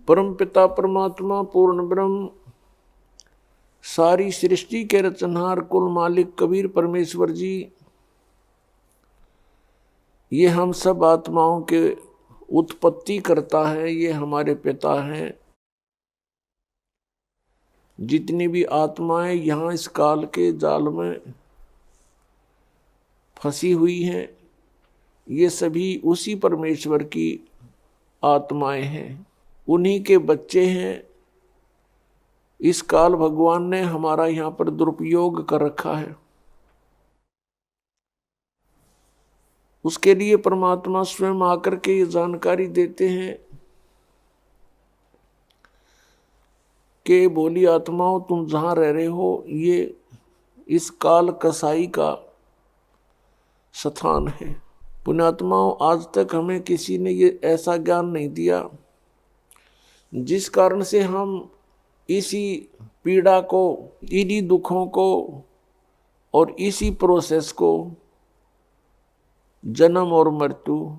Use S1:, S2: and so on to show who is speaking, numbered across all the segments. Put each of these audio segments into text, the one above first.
S1: परम पिता परमात्मा पूर्ण ब्रह्म, सारी सृष्टि के रचनहार कुल मालिक कबीर परमेश्वर जी, ये हम सब आत्माओं के उत्पत्ति करता है, ये हमारे पिता हैं। जितनी भी आत्माएं यहाँ इस काल के जाल में फंसी हुई हैं, ये सभी उसी परमेश्वर की आत्माएं हैं, उन्हीं के बच्चे हैं। इस काल भगवान ने हमारा यहाँ पर दुरुपयोग कर रखा है। उसके लिए परमात्मा स्वयं आकर के ये जानकारी देते हैं कि बोली आत्माओं, तुम जहाँ रह रहे हो ये इस काल कसाई का स्थान है। पुण्यात्माओं, आज तक हमें किसी ने ये ऐसा ज्ञान नहीं दिया जिस कारण से हम इसी पीड़ा को, इन्हीं दुखों को और इसी प्रोसेस को, जन्म और मृत्यु,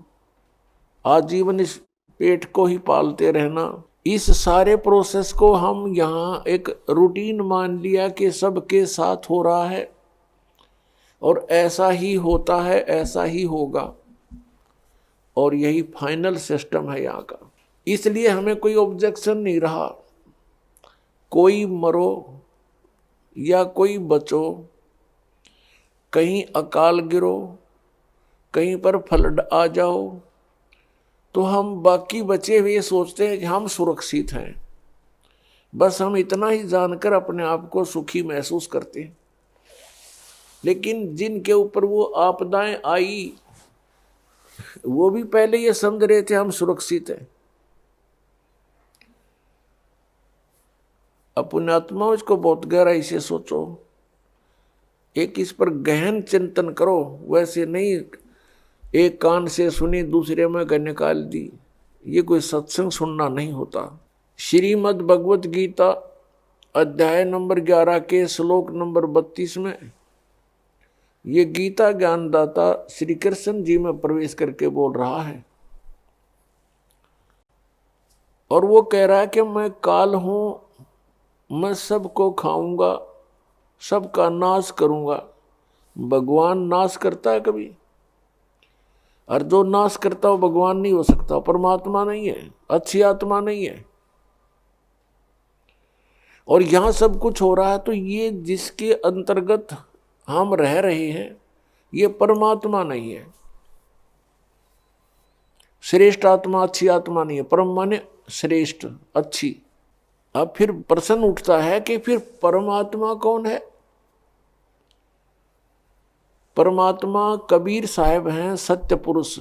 S1: आजीवन इस पेट को ही पालते रहना, इस सारे प्रोसेस को हम यहाँ एक रूटीन मान लिया कि सबके साथ हो रहा है और ऐसा ही होता है, ऐसा ही होगा, और यही फाइनल सिस्टम है यहाँ का। इसलिए हमें कोई ऑब्जेक्शन नहीं रहा, कोई मरो या कोई बचो, कहीं अकाल गिरो, कहीं पर फ्लड आ जाओ, तो हम बाकी बचे हुए सोचते हैं कि हम सुरक्षित हैं। बस हम इतना ही जानकर अपने आप को सुखी महसूस करते हैं। लेकिन जिनके ऊपर वो आपदाएं आई, वो भी पहले ये समझ रहे थे हम सुरक्षित हैं। अपने आत्मा इसको बहुत गहराई से सोचो, एक इस पर गहन चिंतन करो। वैसे नहीं एक कान से सुनी दूसरे में का निकाल दी, ये कोई सत्संग सुनना नहीं होता। श्रीमद् भगवत गीता अध्याय नंबर 11 के श्लोक नंबर 32 में ये गीता ज्ञानदाता श्री कृष्ण जी में प्रवेश करके बोल रहा है, और वो कह रहा है कि मैं काल हूं, मैं सबको खाऊंगा, सबका नाश करूंगा। भगवान नाश करता है कभी? और जो नाश करता हो भगवान नहीं हो सकता, परमात्मा नहीं है, अच्छी आत्मा नहीं है। और यहां सब कुछ हो रहा है तो ये जिसके अंतर्गत हम रह रहे हैं ये परमात्मा नहीं है, श्रेष्ठ आत्मा, अच्छी आत्मा नहीं है। परम माने श्रेष्ठ, अच्छी। अब फिर प्रश्न उठता है कि फिर परमात्मा कौन है? परमात्मा कबीर साहब हैं, सत्य पुरुष।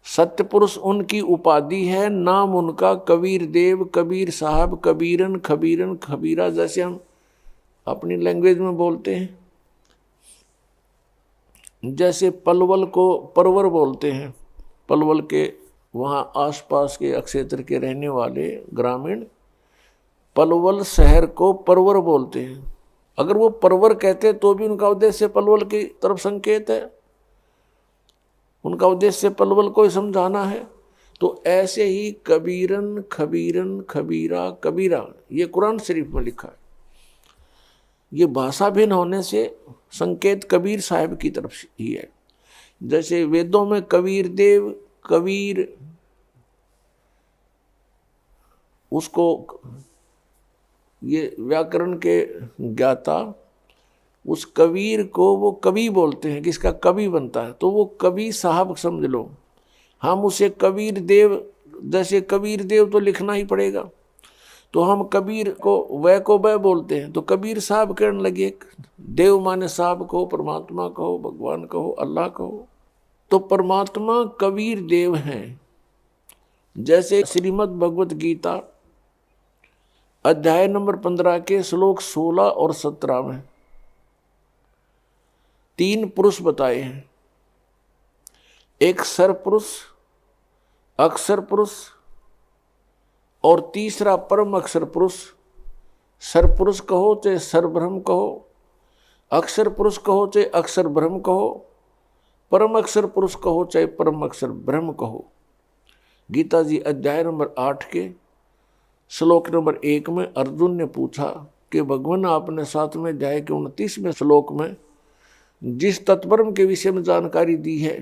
S1: सत्य पुरुष उनकी उपाधि है, नाम उनका कबीर देव, कबीर साहब, कबीरन, खबीरन, खबीरा, जैसे हम अपनी लैंग्वेज में बोलते हैं। जैसे पलवल को परवर बोलते हैं, पलवल के वहाँ आसपास के क्षेत्र के रहने वाले ग्रामीण पलवल शहर को परवर बोलते हैं। अगर वो परवर कहते तो भी उनका उद्देश्य पलवल की तरफ संकेत है, उनका उद्देश्य पलवल को समझाना है। तो ऐसे ही कबीरन, खबीरन, खबीरा, कबीरा, ये कुरान शरीफ में लिखा है। ये भाषा भिन्न होने से संकेत कबीर साहब की तरफ ही है। जैसे वेदों में कबीर देव, कबीर, उसको ये व्याकरण के ज्ञाता उस कबीर को वो कवि बोलते हैं, किसका कवि बनता है तो वो कवि साहब समझ लो। हम उसे कबीर देव, जैसे कबीर देव तो लिखना ही पड़ेगा, तो हम कबीर को वह बोलते हैं, तो कबीर साहब कहने लगे। देव माने साहब कहो, परमात्मा कहो, भगवान कहो, अल्लाह कहो। तो परमात्मा कबीर देव हैं। जैसे श्रीमद् भगवत गीता अध्याय नंबर 15 के श्लोक 16 और 17 में 3 पुरुष बताए हैं। एक सर पुरुष, अक्षर पुरुष और तीसरा परम अक्षर पुरुष। सर पुरुष कहो चाहे सर ब्रह्म कहो, अक्षर पुरुष कहो चाहे अक्षर ब्रह्म कहो, परम अक्षर पुरुष कहो चाहे परम अक्षर ब्रह्म कहो। गीता जी अध्याय नंबर 8 के श्लोक नंबर 1 में अर्जुन ने पूछा कि भगवान आपने 7वें अध्याय के 29वें श्लोक में जिस तत्ब्रह्म के विषय में जानकारी दी है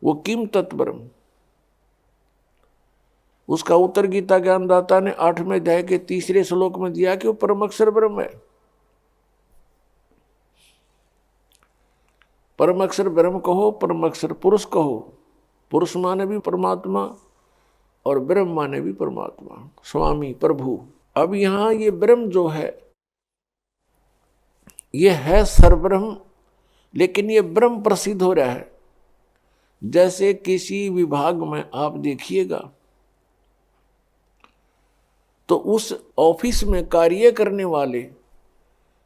S1: वो किम तत्ब्रह्म, उसका उत्तर गीता ज्ञानदाता ने 8वें अध्याय के 3रे श्लोक में दिया कि वो परम अक्षर ब्रह्म है। परम अक्षर ब्रह्म कहो, परम अक्षर पुरुष कहो, पुरुष माने भी परमात्मा और ब्रह्म माने भी परमात्मा, स्वामी प्रभु। अब यहां ये ब्रह्म जो है ये है सर्वब्रह्म, लेकिन ये ब्रह्म प्रसिद्ध हो रहा है। जैसे किसी विभाग में आप देखिएगा तो उस ऑफिस में कार्य करने वाले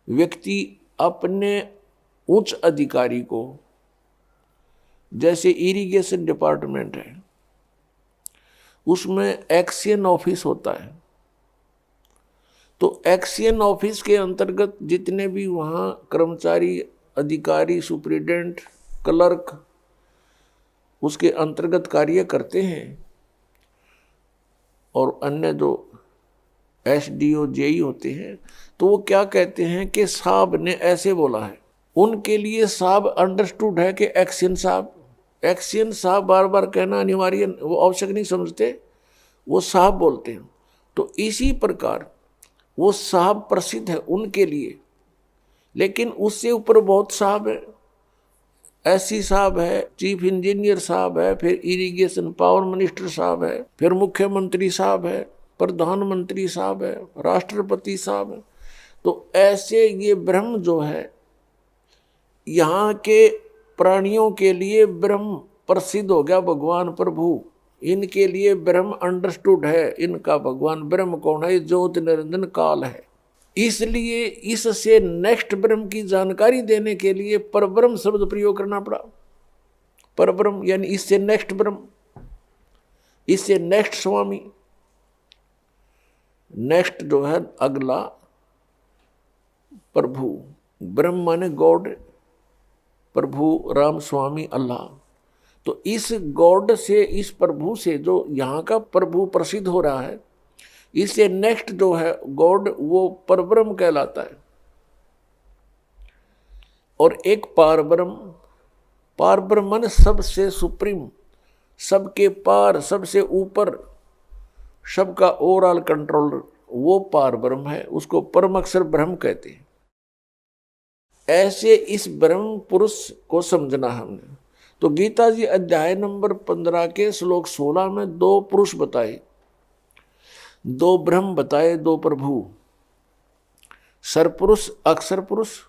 S1: व्यक्ति अपने उच्च अधिकारी को, जैसे इरिगेशन डिपार्टमेंट है उसमें एक्शन ऑफिस होता है, तो एक्शन ऑफिस के अंतर्गत जितने भी वहाँ कर्मचारी, अधिकारी, सुप्रिटेंडेंट, क्लर्क उसके अंतर्गत कार्य करते हैं और अन्य जो SDO JE होते हैं, तो वो क्या कहते हैं कि साहब ने ऐसे बोला है। उनके लिए साहब अंडरस्टूड है कि एक्शन साहब, एक्शन साहब बार बार कहना अनिवार्य, वो आवश्यक नहीं समझते, वो साहब बोलते हैं। तो इसी प्रकार वो साहब प्रसिद्ध है उनके लिए, लेकिन उससे ऊपर बहुत साहब है। SC साहब है, चीफ इंजीनियर साहब है, फिर इरिगेशन पावर मिनिस्टर साहब है, फिर मुख्यमंत्री साहब है, प्रधानमंत्री साहब है, राष्ट्रपति साहब है। तो ऐसे ये ब्रह्म जो है यहाँ के प्राणियों के लिए ब्रह्म प्रसिद्ध हो गया, भगवान प्रभु। इनके लिए ब्रह्म अंडरस्टूड है, इनका भगवान ब्रह्म कौन है, ज्योति निरंजन काल है। इसलिए इससे नेक्स्ट ब्रह्म की जानकारी देने के लिए परब्रह्म शब्द प्रयोग करना पड़ा। परब्रह्म यानी इससे नेक्स्ट ब्रह्म, इससे नेक्स्ट स्वामी, नेक्स्ट जो है अगला प्रभु। ब्रह्म माने गॉड, प्रभु राम स्वामी अल्लाह। तो इस गॉड से, इस प्रभु से जो यहाँ का प्रभु प्रसिद्ध हो रहा है, इससे नेक्स्ट जो है गॉड वो परब्रह्म कहलाता है। और एक पारब्रह्म, पारब्रह्म माने सबसे सुप्रीम, सबके पार, सबसे ऊपर, सबका ओवरऑल कंट्रोलर, वो पारब्रह्म है, उसको परम अक्षर ब्रह्म कहते हैं। ऐसे इस ब्रह्म पुरुष को समझना हमने। तो गीता जी अध्याय नंबर 15 के श्लोक 16 में 2 पुरुष बताए, 2 ब्रह्म बताए, 2 प्रभु, सरपुरुष, अक्षर पुरुष।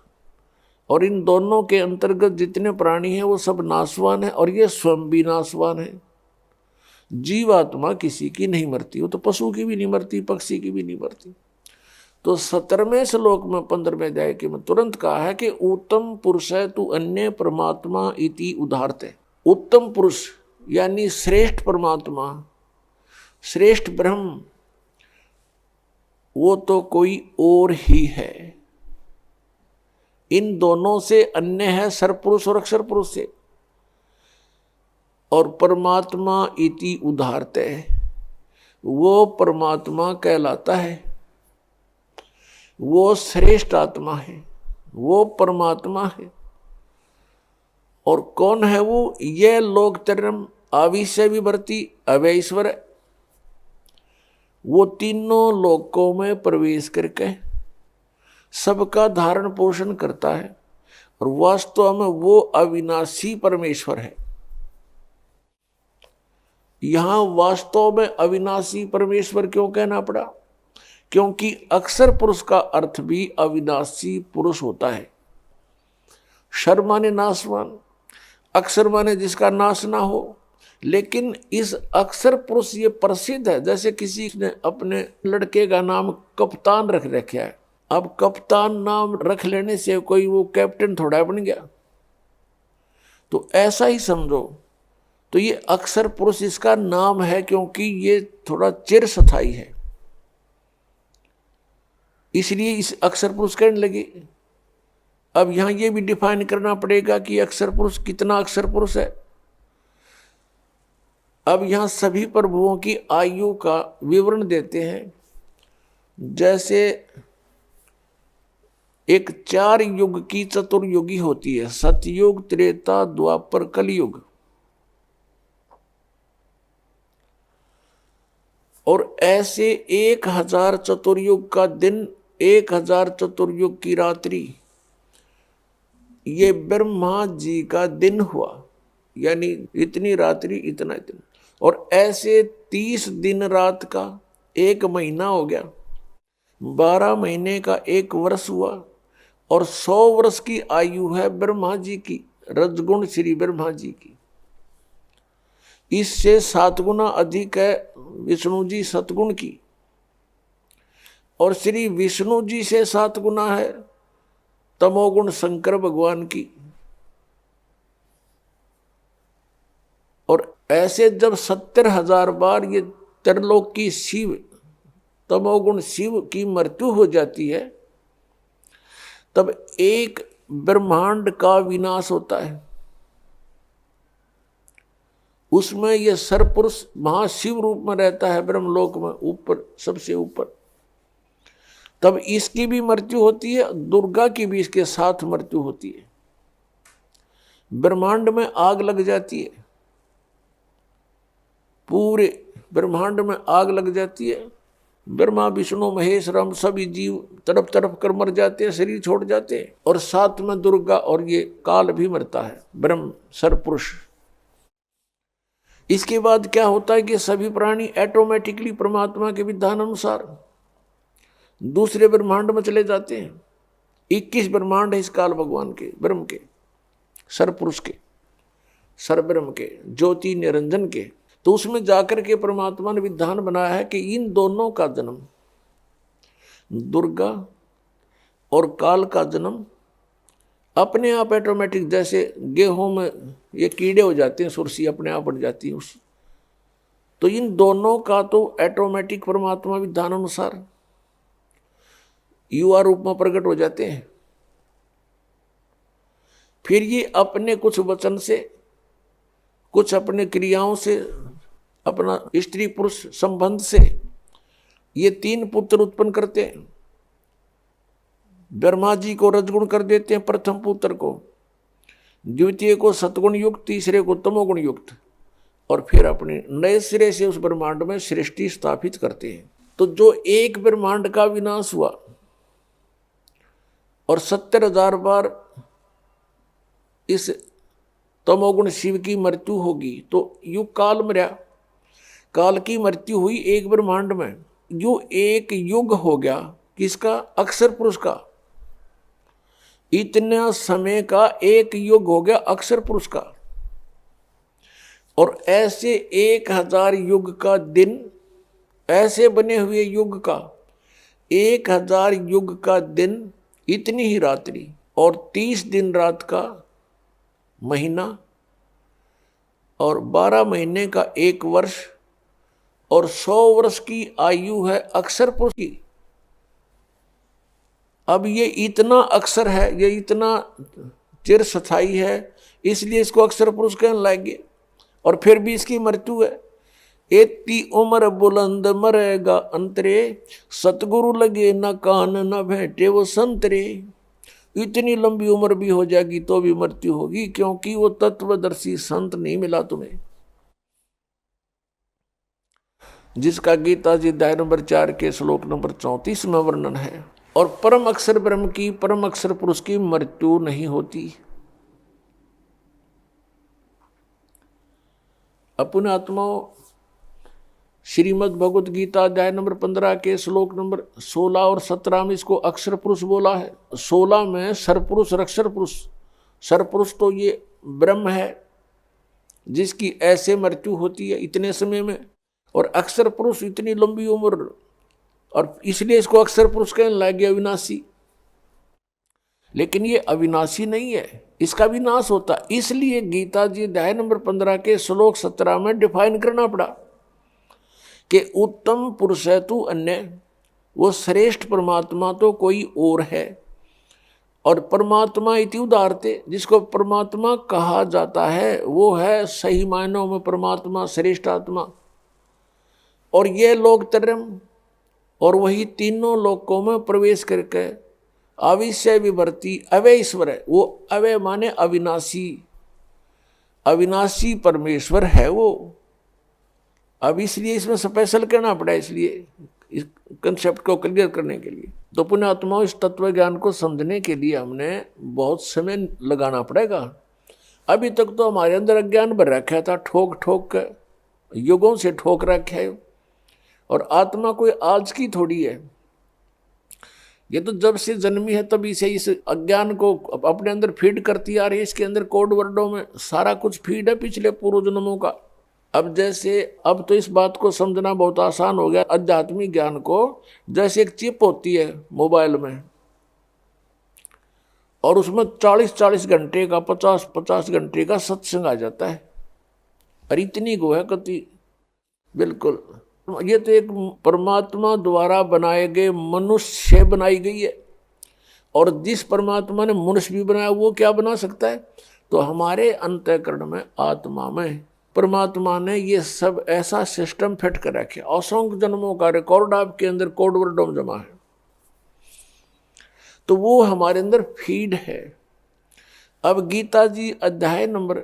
S1: और इन दोनों के अंतर्गत जितने प्राणी हैं वो सब नाशवान है, और ये स्वयं भी नाशवान है। जीवात्मा किसी की नहीं मरती, वो तो पशु की भी नहीं मरती, पक्षी की भी नहीं मरती। तो 17वें श्लोक में 15वें अध्याय के में तुरंत कहा है कि उत्तम पुरुष है तू अन्य परमात्मा इति उदाहरते। उत्तम पुरुष यानी श्रेष्ठ परमात्मा, श्रेष्ठ ब्रह्म, वो तो कोई और ही है। इन दोनों से अन्य है सरपुरुष और अक्षर पुरुष से। और परमात्मा इति उदाहरते, वो परमात्मा कहलाता है, वो श्रेष्ठ आत्मा है, वो परमात्मा है। और कौन है वो? ये लोकत्रयम् आविश्य विवर्ती अवैश्वर, वो तीनों लोकों में प्रवेश करके सबका धारण पोषण करता है, और वास्तव में वो अविनाशी परमेश्वर है। यहां वास्तव में अविनाशी परमेश्वर क्यों कहना पड़ा? क्योंकि अक्षर पुरुष का अर्थ भी अविनाशी पुरुष होता है। क्षर माने नाशवान, अक्षर माने जिसका नाश ना हो। लेकिन इस अक्षर पुरुष ये प्रसिद्ध है। जैसे किसी ने अपने लड़के का नाम कप्तान रख रखा है, अब कप्तान नाम रख लेने से कोई वो कैप्टन थोड़ा बन गया, तो ऐसा ही समझो। तो ये अक्षर पुरुष इसका नाम है क्योंकि ये थोड़ा चिरस्थायी है, इसलिए इस अक्षर पुरुष कहने लगे। अब यहां ये भी डिफाइन करना पड़ेगा कि अक्षर पुरुष कितना अक्षर पुरुष है। अब यहां सभी प्रभुओं की आयु का विवरण देते हैं। जैसे एक 4 युग की चतुर्युगी होती है, सतयुग, त्रेता, द्वापर, कलयुग। और ऐसे 1000 चतुर्युग का दिन, 1000 चतुर्युग की रात्रि, ये ब्रह्मा जी का दिन हुआ। यानी इतनी रात्रि इतना इतना। और ऐसे 30 दिन रात का 1 महीना हो गया, 12 महीने का 1 वर्ष हुआ। और 100 वर्ष की आयु है ब्रह्मा जी की, रजगुण श्री ब्रह्मा जी की। इससे 7 गुना अधिक है विष्णु जी सतगुण की। और श्री विष्णु जी से 7 गुना है तमोगुण शंकर भगवान की। और ऐसे जब 70,000 बार ये त्रिलोक की शिव, तमोगुण शिव की मृत्यु हो जाती है, तब एक ब्रह्मांड का विनाश होता है। उसमें ये सरपुरुष महाशिव रूप में रहता है ब्रह्मलोक में, ऊपर, सबसे ऊपर। तब इसकी भी मृत्यु होती है, दुर्गा की भी इसके साथ मृत्यु होती है। ब्रह्मांड में आग लग जाती है, पूरे ब्रह्मांड में आग लग जाती है। ब्रह्मा विष्णु महेश राम सभी जीव तड़प तड़प कर मर जाते हैं, शरीर छोड़ जाते हैं। और साथ में दुर्गा और ये काल भी मरता है, ब्रह्म सरपुरुष। इसके बाद क्या होता है कि सभी प्राणी ऑटोमेटिकली परमात्मा के विधान अनुसार दूसरे ब्रह्मांड में चले जाते हैं। 21 ब्रह्मांड है इस काल भगवान के, ब्रह्म के, सरपुरुष के, सरब्रह्म के, ज्योति निरंजन के। तो उसमें जाकर के परमात्मा ने विधान बनाया है कि इन दोनों का जन्म, दुर्गा और काल का जन्म अपने आप ऑटोमेटिक, जैसे गेहूं में ये कीड़े हो जाते हैं, सुरसी अपने आप बढ़ जाती है उस, तो इन दोनों का तो ऑटोमेटिक परमात्मा विधान अनुसार युवा रूप में प्रकट हो जाते हैं। फिर ये अपने कुछ वचन से, कुछ अपने क्रियाओं से, अपना स्त्री पुरुष संबंध से ये 3 पुत्र उत्पन्न करते हैं। ब्रह्मा जी को रजगुण कर देते हैं प्रथम पुत्र को, द्वितीय को सतगुण युक्त, तीसरे को तमोगुण युक्त। और फिर अपने नए सिरे से उस ब्रह्मांड में सृष्टि स्थापित करते हैं। तो जो एक ब्रह्मांड का विनाश हुआ और 70,000 बार इस तमोगुण शिव की मृत्यु होगी, तो युग काल मरा, काल की मृत्यु हुई एक ब्रह्मांड में। जो एक युग हो गया किसका? अक्षर पुरुष का। इतना समय का एक युग हो गया अक्षर पुरुष का। और ऐसे 1000 युग का दिन, ऐसे बने हुए युग का 1000 युग का दिन, इतनी ही रात्रि, और 30 दिन रात का महीना, और 12 महीने का 1 वर्ष, और 100 वर्ष की आयु है अक्षर पुरुष की। अब ये इतना अक्षर है, ये इतना चिर स्थायी है, इसलिए इसको अक्षर पुरुष कहने लगे। और फिर भी इसकी मृत्यु है। एती उम्र बुलंद मरेगा अंतरे, सतगुरु लगे न कान न भेंटे वो संतरे। इतनी लंबी उम्र भी हो जाएगी तो भी मृत्यु होगी, क्योंकि वो तत्वदर्शी संत नहीं मिला तुम्हें, जिसका गीता जी अध्याय नंबर 4 के श्लोक नंबर 34 में वर्णन है। और परम अक्षर ब्रह्म की, परम अक्षर पुरुष की मृत्यु नहीं होती। अपने आत्माओं, श्रीमद् भगवत गीता अध्याय नंबर 15 के श्लोक नंबर 16 और 17 में इसको अक्षर पुरुष बोला है। 16 में सरपुरुष और अक्षर पुरुष। सरपुरुष तो ये ब्रह्म है जिसकी ऐसे मृत्यु होती है इतने समय में, और अक्षर पुरुष इतनी लंबी उम्र, और इसलिए इसको अक्षर पुरुष कहने लगे, अविनाशी। लेकिन ये अविनाशी नहीं है, इसका विनाश होता। इसलिए गीता जी अध्याय नंबर 15 के श्लोक 17 में डिफाइन करना पड़ा कि उत्तम पुरुष है तू अन्य, वो श्रेष्ठ परमात्मा तो कोई और है। और परमात्मा इति उदारते, जिसको परमात्मा कहा जाता है वो है सही मायनों में परमात्मा, श्रेष्ठ आत्मा। और ये लोक त्रयम, और वही तीनों लोकों में प्रवेश करके अविश्य विवर्ती अवय ईश्वर है। वो अवय माने अविनाशी, अविनाशी परमेश्वर है वो। अब इसलिए इसमें स्पेशल कहना पड़ा, इसलिए इस कंसेप्ट को क्लियर करने के लिए। तो पुण्यात्माओं, इस तत्व ज्ञान को समझने के लिए हमने बहुत समय लगाना पड़ेगा। अभी तक तो हमारे अंदर अज्ञान भर रखा था, ठोक ठोक के युगों से ठोक रखा है। और आत्मा कोई आज की थोड़ी है, ये तो जब से जन्मी है तभी से इस अज्ञान को अपने अंदर फीड करती आ रही है। इसके अंदर कोड वर्डों में सारा कुछ फीड है पिछले पूर्व जन्मों का। अब जैसे अब तो इस बात को समझना बहुत आसान हो गया, आध्यात्मिक ज्ञान को। जैसे एक चिप होती है मोबाइल में, और उसमें 40-40 घंटे का, 50-50 घंटे का सत्संग आ जाता है। और इतनी गो है कति, बिल्कुल। ये तो एक परमात्मा द्वारा बनाए गए मनुष्य बनाई गई है। और जिस परमात्मा ने मनुष्य भी बनाया वो क्या बना सकता है? तो हमारे अंतःकरण में, आत्मा में परमात्मा ने ये सब ऐसा सिस्टम फिट कर रखे। असंख्य जन्मों का रिकॉर्ड आपके अंदर कोड वर्डों में जमा है। तो वो हमारे अंदर फीड है। अब गीता जी अध्याय नंबर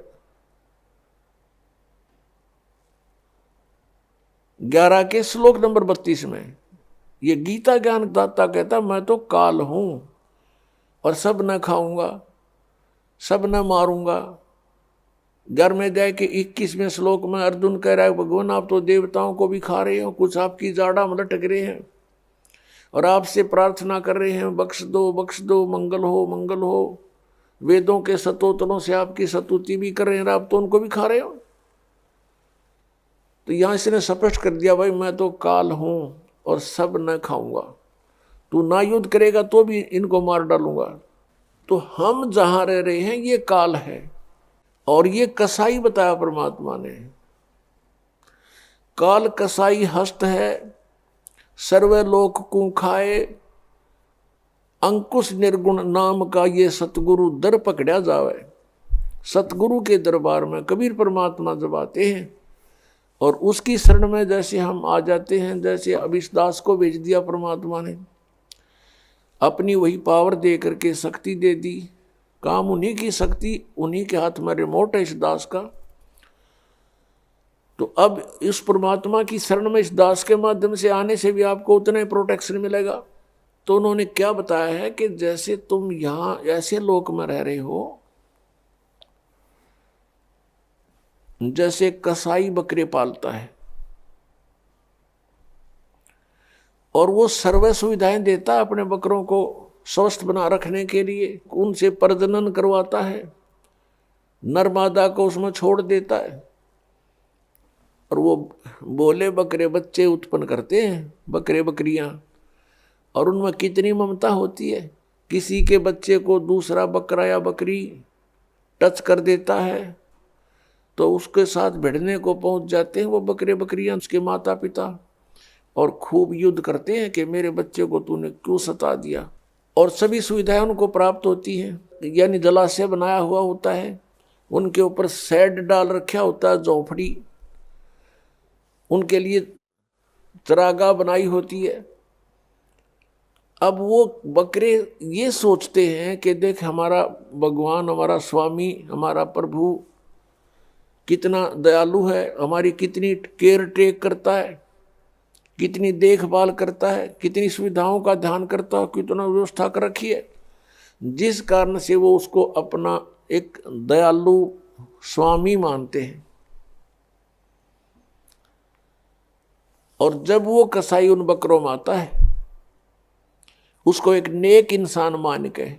S1: 11 के श्लोक नंबर 32 में ये गीता ज्ञान दाता कहता, मैं तो काल हूं और सब न खाऊंगा, सब न मारूंगा। घर में जाए कि 21वें श्लोक में अर्जुन कह रहा है, भगवान आप तो देवताओं को भी खा रहे हो, कुछ आपकी जाड़ा में लटक रहे हैं और आपसे प्रार्थना कर रहे हैं, बख्श दो बख्श दो, मंगल हो मंगल हो। वेदों के सतोतरों से आपकी स्तुति भी कर रहे हैं, आप तो उनको भी खा रहे हो। तो यहां इसने स्पष्ट कर दिया, भाई मैं तो काल हूं और सब न खाऊंगा, तू ना युद्ध करेगा तो भी इनको मार डालूंगा। तो हम जहां रह रहे हैं ये काल है। और ये कसाई बताया परमात्मा ने, काल कसाई हस्त है, सर्वलोक को खाए, अंकुश निर्गुण नाम का ये सतगुरु दर पकड़ा जावे। सतगुरु के दरबार में कबीर परमात्मा जब आते हैं और उसकी शरण में जैसे हम आ जाते हैं, जैसे अब इस दास को भेज दिया परमात्मा ने, अपनी वही पावर दे करके शक्ति दे दी। काम उन्हीं की शक्ति, उन्हीं के हाथ में रिमोट है इस दास का। तो अब इस परमात्मा की शरण में इस दास के माध्यम से आने से भी आपको उतना ही प्रोटेक्शन मिलेगा। तो उन्होंने क्या बताया है कि जैसे तुम यहां ऐसे लोक में रह रहे हो, जैसे कसाई बकरे पालता है और वो सर्व सुविधाएं देता है अपने बकरों को स्वस्थ बना रखने के लिए, उनसे प्रजनन करवाता है, नर मादा को उसमें छोड़ देता है और वो बोले बकरे बच्चे उत्पन्न करते हैं, बकरे बकरियां। और उनमें कितनी ममता होती है, किसी के बच्चे को दूसरा बकरा या बकरी टच कर देता है तो उसके साथ भिड़ने को पहुंच जाते हैं वो बकरे बकरियां, उसके माता पिता, और खूब युद्ध करते हैं कि मेरे बच्चे को तूने क्यों सता दिया। और सभी सुविधाएं उनको प्राप्त होती हैं, यानी जलाशय बनाया हुआ होता है, उनके ऊपर शेड डाल रखा होता है, झोपड़ी, उनके लिए चरागाह बनाई होती है। अब वो बकरे ये सोचते हैं कि देख हमारा भगवान, हमारा स्वामी, हमारा प्रभु कितना दयालु है, हमारी कितनी केयर टेक करता है, कितनी देखभाल करता है, कितनी सुविधाओं का ध्यान करता है, कितना व्यवस्था कर रखी है। जिस कारण से वो उसको अपना एक दयालु स्वामी मानते हैं। और जब वो कसाई उन बकरों में आता है, उसको एक नेक इंसान मान के,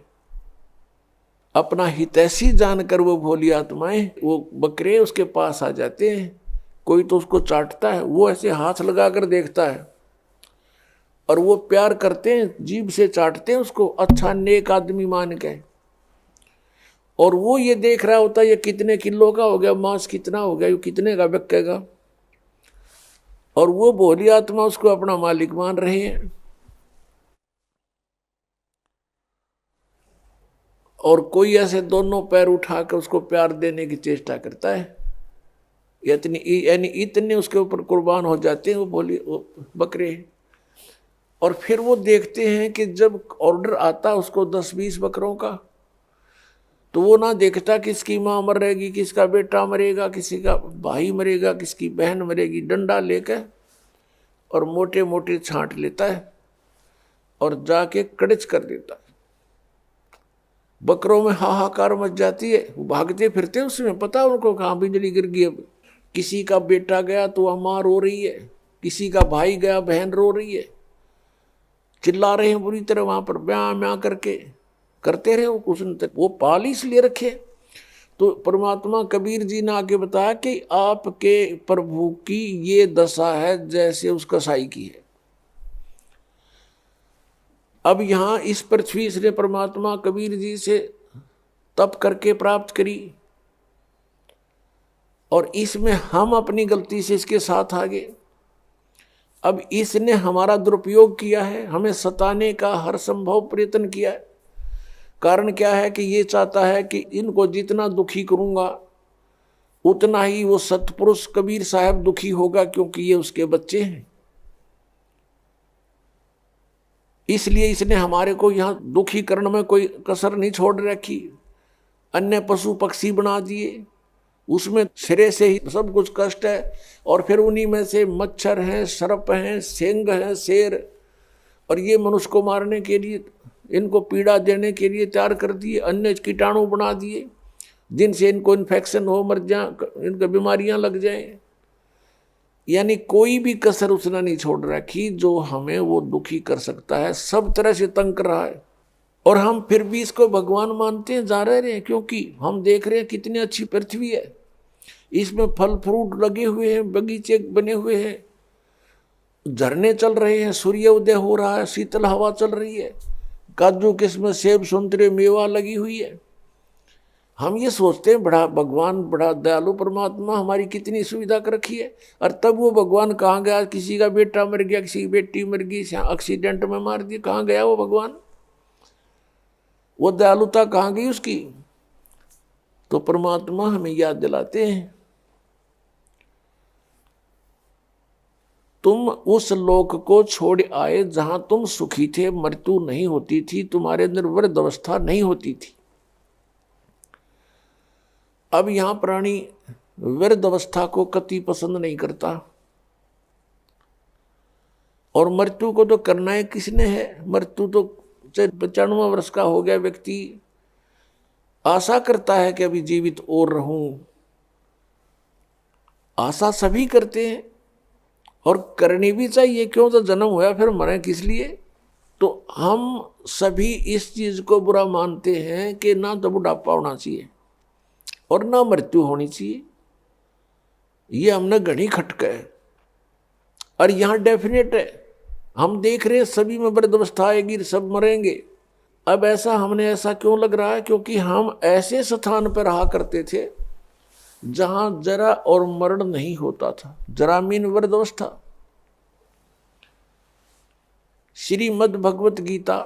S1: अपना हितैषी जानकर वो भोली आत्माएं, वो बकरे उसके पास आ जाते हैं। कोई तो उसको चाटता है, वो ऐसे हाथ लगाकर देखता है और वो प्यार करते हैं, जीभ से चाटते हैं उसको, अच्छा नेक आदमी मान के। और वो ये देख रहा होता है ये कितने किलो का हो गया, मांस कितना हो गया, ये कितने का बिकेगा। और वो भोली आत्मा उसको अपना मालिक मान रहे हैं। और कोई ऐसे दोनों पैर उठा कर उसको प्यार देने की चेष्टा करता है, यानी इतने उसके ऊपर कुर्बान हो जाते हैं वो बकरे। और फिर वो देखते हैं कि जब ऑर्डर आता उसको 10-20 बकरों का, तो वो ना देखता किसकी माँ मरेगी, किसका बेटा मरेगा, किसी का भाई मरेगा, किसकी बहन मरेगी, डंडा लेकर और मोटे मोटे छांट लेता है और जाके कड़च कर देता है। बकरों में हाहाकार मच जाती है, वो भागते फिरते उसमें, पता उनको कहाँ बिजली गिर गई। अब किसी का बेटा गया तो माँ रो रही है, किसी का भाई गया बहन रो रही है, चिल्ला रहे हैं बुरी तरह, वहां पर ब्याह म्याह करके करते रहे। वो कुछ वो पाल इसलिए रखे। तो परमात्मा कबीर जी ने आगे बताया कि आपके प्रभु की ये दशा है जैसे उस कसाई की है। अब यहां इस पृथ्वी से परमात्मा कबीर जी से तप करके प्राप्त करी, और इसमें हम अपनी गलती से इसके साथ आ गए। अब इसने हमारा दुरुपयोग किया है, हमें सताने का हर संभव प्रयत्न किया है। कारण क्या है कि ये चाहता है कि इनको जितना दुखी करूंगा उतना ही वो सतपुरुष कबीर साहब दुखी होगा, क्योंकि ये उसके बच्चे हैं। इसलिए इसने हमारे को यहां दुखी करने में कोई कसर नहीं छोड़ रखी। अन्य पशु पक्षी बना दिए, उसमें सिरे से ही सब कुछ कष्ट है, और फिर उन्हीं में से मच्छर हैं, सर्प हैं, सेंग हैं, शेर, और ये मनुष्य को मारने के लिए, इनको पीड़ा देने के लिए तैयार कर दिए। अन्य कीटाणु बना दिए जिनसे इनको इन्फेक्शन हो, मर जाए, इनको बीमारियां लग जाएं। यानी कोई भी कसर उसने नहीं छोड़ रखी जो हमें वो दुखी कर सकता है, सब तरह से तंग कर रहा है। और हम फिर भी इसको भगवान मानते हैं, जा रहे हैं, क्योंकि हम देख रहे हैं कितनी अच्छी पृथ्वी है, इसमें फल फ्रूट लगे हुए हैं, बगीचे बने हुए हैं, झरने चल रहे हैं, सूर्य उदय हो रहा है, शीतल हवा चल रही है, काजू किस्म सेब संतरे मेवा लगी हुई है। हम ये सोचते हैं बड़ा भगवान, बड़ा दयालु परमात्मा, हमारी कितनी सुविधा कर रखी है। और तब वो भगवान कहाँ गया? किसी का बेटा मर गया, किसी की बेटी मर गई, एक्सीडेंट में मार दिया, कहाँ गया वो भगवान? वो दयालुता कहाँ गई उसकी? तो परमात्मा हमें याद दिलाते हैं, तुम उस लोक को छोड़ आए जहां तुम सुखी थे, मृत्यु नहीं होती थी, तुम्हारे अंदर वृद्ध अवस्था नहीं होती थी। अब यहां प्राणी वृद्ध अवस्था को कति पसंद नहीं करता, और मृत्यु को तो करना है किसने है? मृत्यु तो 95 वर्ष का हो गया व्यक्ति आशा करता है कि अभी जीवित और रहूं। आशा सभी करते हैं और करनी भी चाहिए, क्यों? तो जन्म हुआ फिर मरे किस लिए? तो हम सभी इस चीज को बुरा मानते हैं कि ना तो बुढ़ापा होना चाहिए और ना मृत्यु होनी चाहिए। ये हमने घड़ी खटका है, और यहां डेफिनेट है, हम देख रहे हैं सभी में वृद्ध अवस्था आएगी, सब मरेंगे। अब ऐसा क्यों लग रहा है? क्योंकि हम ऐसे स्थान पर रहा करते थे जहां जरा और मरण नहीं होता था, जरा मीन वृद्ध अवस्था। श्रीमद् भगवत गीता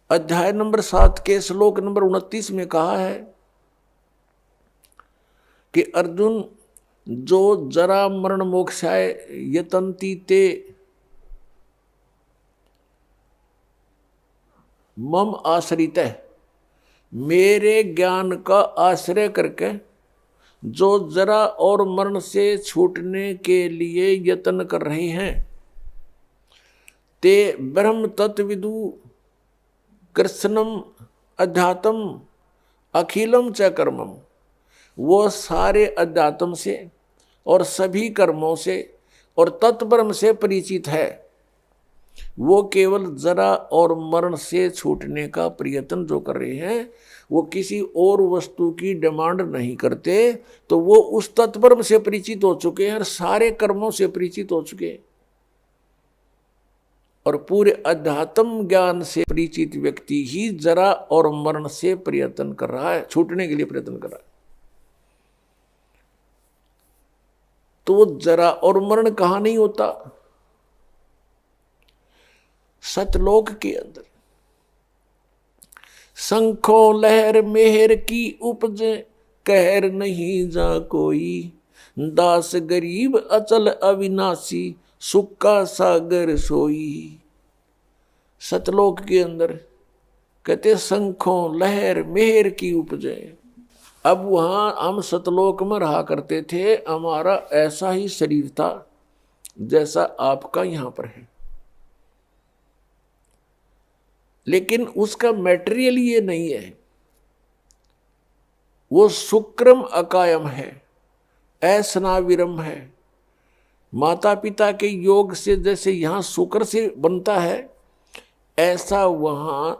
S1: अध्याय नंबर 7 के श्लोक नंबर 29 में कहा है कि अर्जुन, जो जरा मरण मोक्षाय यतन्ति ते मम आश्रित है, मेरे ज्ञान का आश्रय करके जो जरा और मरण से छूटने के लिए यत्न कर रहे हैं, ते ब्रह्म तत्विदु कृष्णम अध्यात्म अखिलम च कर्मम, वो सारे अध्यात्म से और सभी कर्मों से और तत्ब्रह्म से परिचित है। वो केवल जरा और मरण से छूटने का प्रयत्न जो कर रहे हैं, वो किसी और वस्तु की डिमांड नहीं करते, तो वो उस तत्ब्रह्म से परिचित हो चुके हैं और सारे कर्मों से परिचित हो चुके हैं। और पूरे अध्यात्म ज्ञान से परिचित व्यक्ति ही जरा और मरण से प्रयत्न कर रहा है, छूटने के लिए प्रयत्न कर रहा है। तो जरा और मरण कहां नहीं होता? सतलोक के अंदर। शंखों लहर मेहर की उपजे, कहर नहीं जा कोई। दास गरीब अचल अविनाशी, सुख का सागर सोई। सतलोक के अंदर कहते शंखों लहर मेहर की उपजे। अब वहां हम सतलोक में रहा करते थे, हमारा ऐसा ही शरीर था जैसा आपका यहां पर है, लेकिन उसका मैटेरियल ये नहीं है, वो शुक्रम अकायम है, ऐसनाविरम है। माता पिता के योग से जैसे यहां शुक्र से बनता है, ऐसा वहां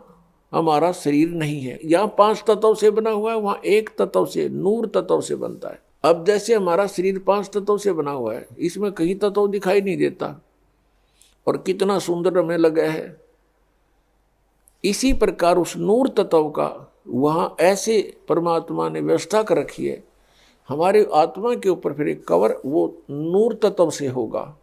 S1: हमारा शरीर नहीं है। यहाँ 5 तत्व से बना हुआ है, वहां 1 तत्व से, नूर तत्व से बनता है। अब जैसे हमारा शरीर 5 तत्व से बना हुआ है, इसमें कहीं तत्व दिखाई नहीं देता और कितना सुंदर हमें लगा है। इसी प्रकार उस नूर तत्व का वहां ऐसे परमात्मा ने व्यवस्था कर रखी है, हमारे आत्मा के ऊपर फिर एक कवर वो नूर तत्व से होगा,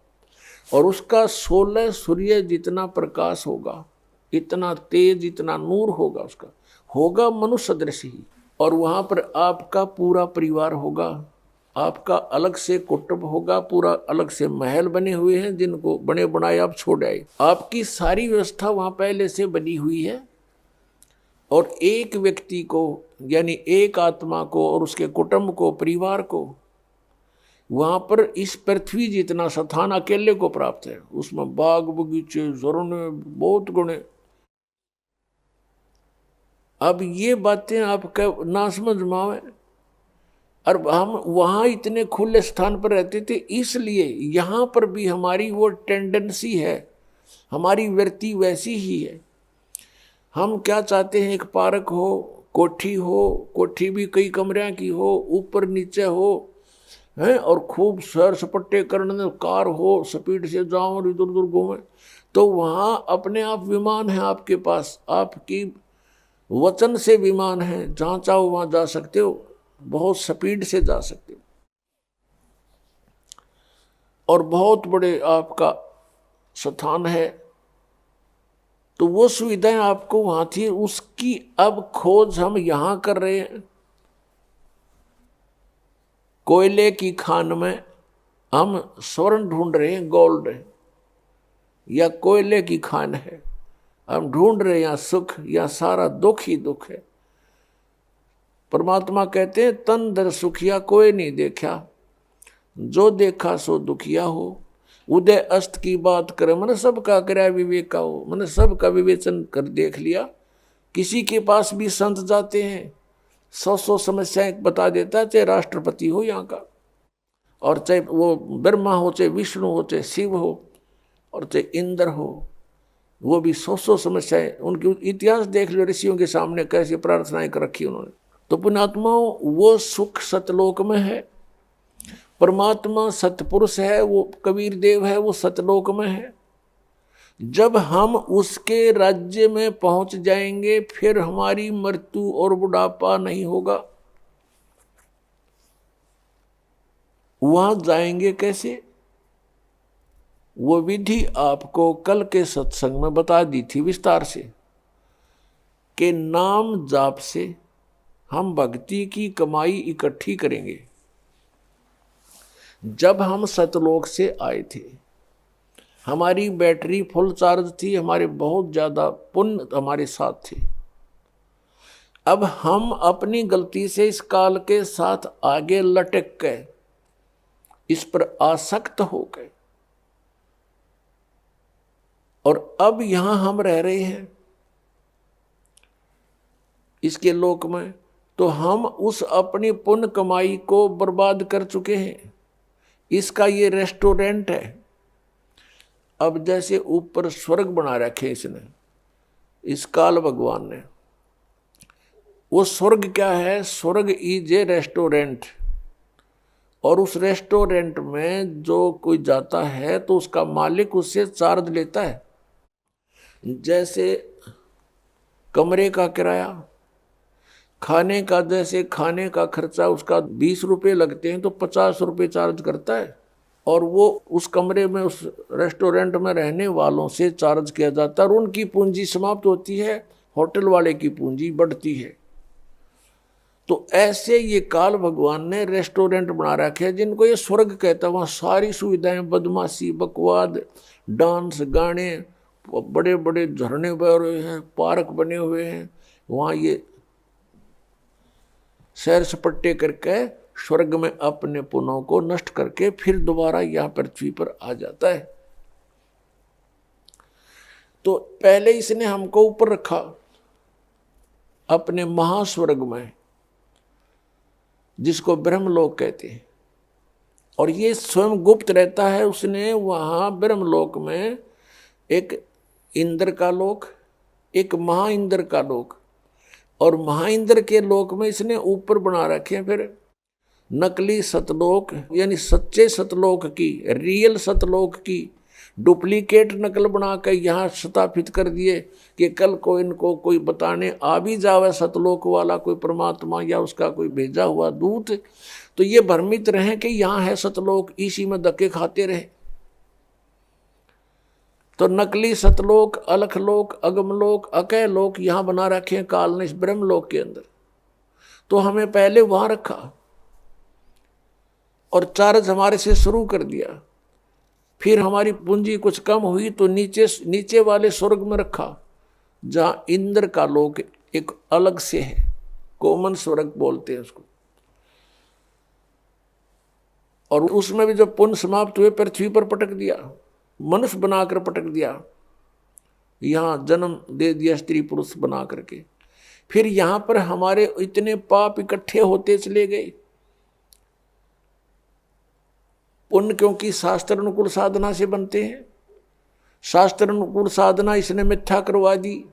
S1: और उसका 16 सूर्य जितना प्रकाश होगा, इतना तेज, इतना नूर होगा, उसका होगा मनुष्य दृश्य ही। और वहां पर आपका पूरा परिवार होगा, आपका अलग से कुटुंब होगा, पूरा अलग से महल बने हुए हैं जिनको बने बनाए आप छोड़ आए। आपकी सारी व्यवस्था वहां पहले से बनी हुई है, और एक व्यक्ति को यानी एक आत्मा को और उसके कुटुंब को, परिवार को वहां पर इस पृथ्वी जितना स्थान अकेले को प्राप्त है। उसमें बाग बगीचे, झरने, बहुत गुणे। अब ये बातें आपका ना समझ में आवे, और हम वहां इतने खुले स्थान पर रहते थे, इसलिए यहां पर भी हमारी वो टेंडेंसी है, हमारी वृत्ति वैसी ही है। हम क्या चाहते हैं, एक पार्क हो, कोठी हो, कोठी भी कई कमरियां की हो, ऊपर नीचे हो हैं, और खूब सैर सपट्टे करने, कार हो, स्पीड से जाओ और इधर उधर घूमे, तो वहां अपने आप विमान है आपके पास, आपकी वचन से विमान है, जहां चाहो वहां जा सकते हो, बहुत स्पीड से जा सकते हो, और बहुत बड़े आपका स्थान है। तो वो सुविधाएं आपको वहां थी, उसकी अब खोज हम यहां कर रहे हैं। कोयले की खान में हम स्वर्ण ढूंढ रहे हैं, गोल्ड है, या कोयले की खान है, हम ढूंढ रहे हैं या सुख, या सारा दुख ही दुख है। परमात्मा कहते हैं तन दर सुखिया कोई नहीं देखा, जो देखा सो दुखिया हो। उदय अस्त की बात करे, मैंने सबका कराया विवेक का हो, मैंने सबका विवेचन कर देख लिया। किसी के पास भी संत जाते हैं, 100 समस्याएं बता देता है, चाहे राष्ट्रपति हो यहाँ का, और चाहे वो ब्रह्मा हो, चाहे विष्णु हो, चाहे शिव हो, और चाहे इंद्र हो, वो भी 100 समस्याएं। उनके इतिहास देख लो, ऋषियों के सामने कैसे प्रार्थनाएं कर रखी उन्होंने। तो पुण्यात्माओं, वो सुख सतलोक में है। परमात्मा सतपुरुष है, वो कबीर देव है, वो सतलोक में है। जब हम उसके राज्य में पहुंच जाएंगे, फिर हमारी मृत्यु और बुढ़ापा नहीं होगा। वहां जाएंगे कैसे, वो विधि आपको कल के सत्संग में बता दी थी विस्तार से, कि नाम जाप से हम भक्ति की कमाई इकट्ठी करेंगे। जब हम सतलोक से आए थे, हमारी बैटरी फुल चार्ज थी, हमारे बहुत ज्यादा पुण्य हमारे साथ थे। अब हम अपनी गलती से इस काल के साथ आगे लटक गए, इस पर आसक्त हो गए, और अब यहां हम रह रहे हैं इसके लोक में, तो हम उस अपनी पुण्य कमाई को बर्बाद कर चुके हैं। इसका ये रेस्टोरेंट है। अब जैसे ऊपर स्वर्ग बना रखे इसने, इस काल भगवान ने, वो स्वर्ग क्या है, स्वर्ग इज ए रेस्टोरेंट। और उस रेस्टोरेंट में जो कोई जाता है तो उसका मालिक उससे चार्ज लेता है। जैसे कमरे का किराया, खाने का, जैसे खाने का खर्चा उसका 20 रुपये लगते हैं तो 50 रुपये चार्ज करता है, और वो उस कमरे में, उस रेस्टोरेंट में रहने वालों से चार्ज किया जाता है, और उनकी पूंजी समाप्त होती है होटल वाले की पूंजी बढ़ती है। तो ऐसे ये काल भगवान ने रेस्टोरेंट बना रखे हैं जिनको ये स्वर्ग कहता है। वहाँ सारी सुविधाएं, बदमाशी, बकवाद, डांस, गाने, बड़े बड़े झरने बह रहे हैं, पार्क बने हुए हैं। वहाँ ये सैर सपट्टे करके स्वर्ग में अपने पुण्यों को नष्ट करके फिर दोबारा यहाँ पृथ्वी पर आ जाता है। तो पहले इसने हमको ऊपर रखा अपने महास्वर्ग में, जिसको ब्रह्मलोक कहते हैं, और ये स्वयं गुप्त रहता है। उसने वहाँ ब्रह्मलोक में एक इंद्र का लोक, एक महाइंद्र का लोक, और महाइंद्र के लोक में इसने ऊपर बना रखे हैं फिर नकली सतलोक, यानी सच्चे सतलोक की, रियल सतलोक की डुप्लीकेट नकल बना कर यहाँ स्थापित कर दिए कि कल को इनको कोई बताने आ भी जावे सतलोक वाला कोई परमात्मा या उसका कोई भेजा हुआ दूत, तो ये भ्रमित रहे कि यहाँ है सतलोक, इसी में धक्के खाते रहे। तो नकली सतलोक, अलखलोक, अगमलोक, अकय लोक यहाँ बना रखे हैं काल ने इस ब्रह्मलोक के अंदर। तो हमें पहले वहां रखा और चार्ज हमारे से शुरू कर दिया। फिर हमारी पूंजी कुछ कम हुई तो नीचे वाले स्वर्ग में रखा, जहां इंद्र का लोक एक अलग से है, कॉमन स्वर्ग बोलते हैं उसको। और उसमें भी जब पुण्य समाप्त हुए पृथ्वी पर पटक दिया, मनुष्य बनाकर पटक दिया, यहां जन्म दे दिया स्त्री पुरुष बना करके। फिर यहां पर हमारे इतने पाप इकट्ठे होते चले गए। पुण्य क्योंकि शास्त्र अनुकूल साधना से बनते हैं, शास्त्र अनुकूल साधना इसने मिथ्या करवा दी।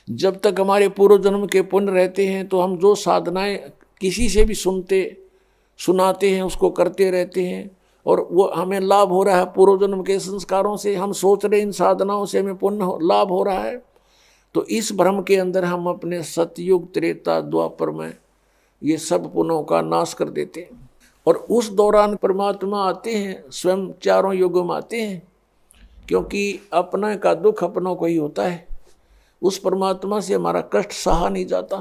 S1: जब तक हमारे पूर्व जन्म के पुण्य रहते हैं तो हम जो साधनाएं किसी से भी सुनाते हैं उसको करते रहते हैं, और वो हमें लाभ हो रहा है पूर्व जन्म के संस्कारों से। हम सोच रहे इन साधनाओं से हमें पुण्य लाभ हो रहा है। तो इस भ्रम के अंदर हम अपने सतयुग, त्रेता, द्वापर में ये सब पुण्यों का नाश कर देते हैं। और उस दौरान परमात्मा आते हैं, स्वयं चारों युगों में आते हैं, क्योंकि अपने का दुख अपनों को ही होता है। उस परमात्मा से हमारा कष्ट सहा नहीं जाता।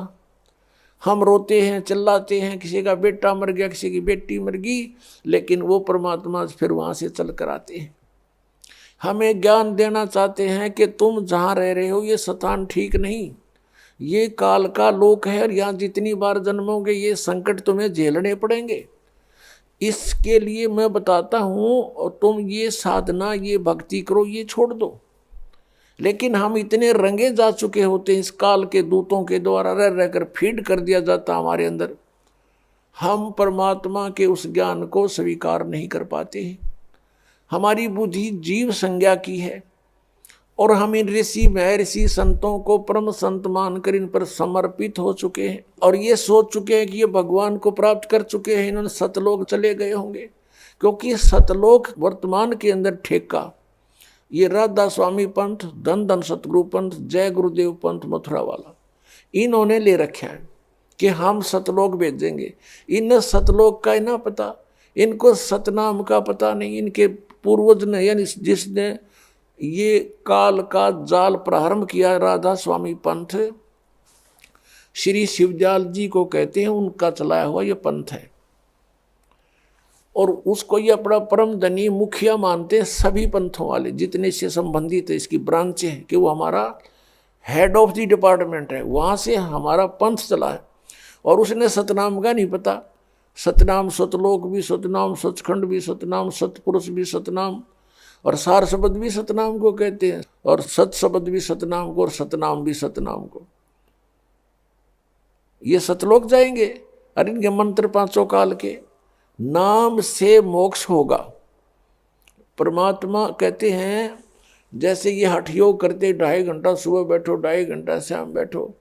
S1: हम रोते हैं, चिल्लाते हैं, किसी का बेटा मर गया, किसी की बेटी मर गई, लेकिन वो परमात्मा फिर वहाँ से चल कर आते हैं। हमें ज्ञान देना चाहते हैं कि तुम जहाँ रह रहे हो ये स्थान ठीक नहीं, ये काल का लोक है, और यहाँ जितनी बार जन्मोगे ये संकट तुम्हें झेलने पड़ेंगे। इसके लिए मैं बताता हूँ, और तुम ये साधना, ये भक्ति करो, ये छोड़ दो। लेकिन हम इतने रंगे जा चुके होते हैं, इस काल के दूतों के द्वारा रह रहकर फीड कर दिया जाता हमारे अंदर, हम परमात्मा के उस ज्ञान को स्वीकार नहीं कर पाते हैं। हमारी बुद्धि जीव संज्ञा की है, और हम इन ऋषि महर्षि संतों को परम संत मानकर इन पर समर्पित हो चुके हैं, और ये सोच चुके हैं कि ये भगवान को प्राप्त कर चुके हैं, इन्होंने सतलोक चले गए होंगे। क्योंकि सतलोक वर्तमान के अंदर ठेका ये राधा स्वामी पंथ, धन धन सतगुरु पंथ, जय गुरुदेव पंथ मथुरा वाला, इन्होंने ले रखा है कि हम सतलोक भेजेंगे। इन सतलोक का ना पता, इनको सतनाम का पता नहीं। इनके पूर्वज ने, यानी जिसने ये काल का जाल प्रारंभ किया, राधा स्वामी पंथ श्री शिवदयाल जी को कहते हैं, उनका चलाया हुआ ये पंथ है। और उसको ये अपना परम धनी मुखिया मानते हैं सभी पंथों वाले, जितने से संबंधित है, इसकी ब्रांचें हैं, कि वो हमारा हेड ऑफ द डिपार्टमेंट है, वहाँ से हमारा पंथ चला है। और उसने सतनाम का नहीं पता। सतनाम सतलोक भी सतनाम, सचखंड भी सतनाम, सतपुरुष भी सतनाम, और सार शब्द भी सतनाम को कहते हैं, और सत शब्द भी सतनाम को, और सतनाम भी सतनाम को। ये सतलोक जाएंगे। अरे इनके मंत्र पांचों काल के, नाम से मोक्ष होगा। परमात्मा कहते हैं जैसे ये हठ योग करते, 2.5 घंटा सुबह बैठो, 2.5 घंटा शाम बैठो,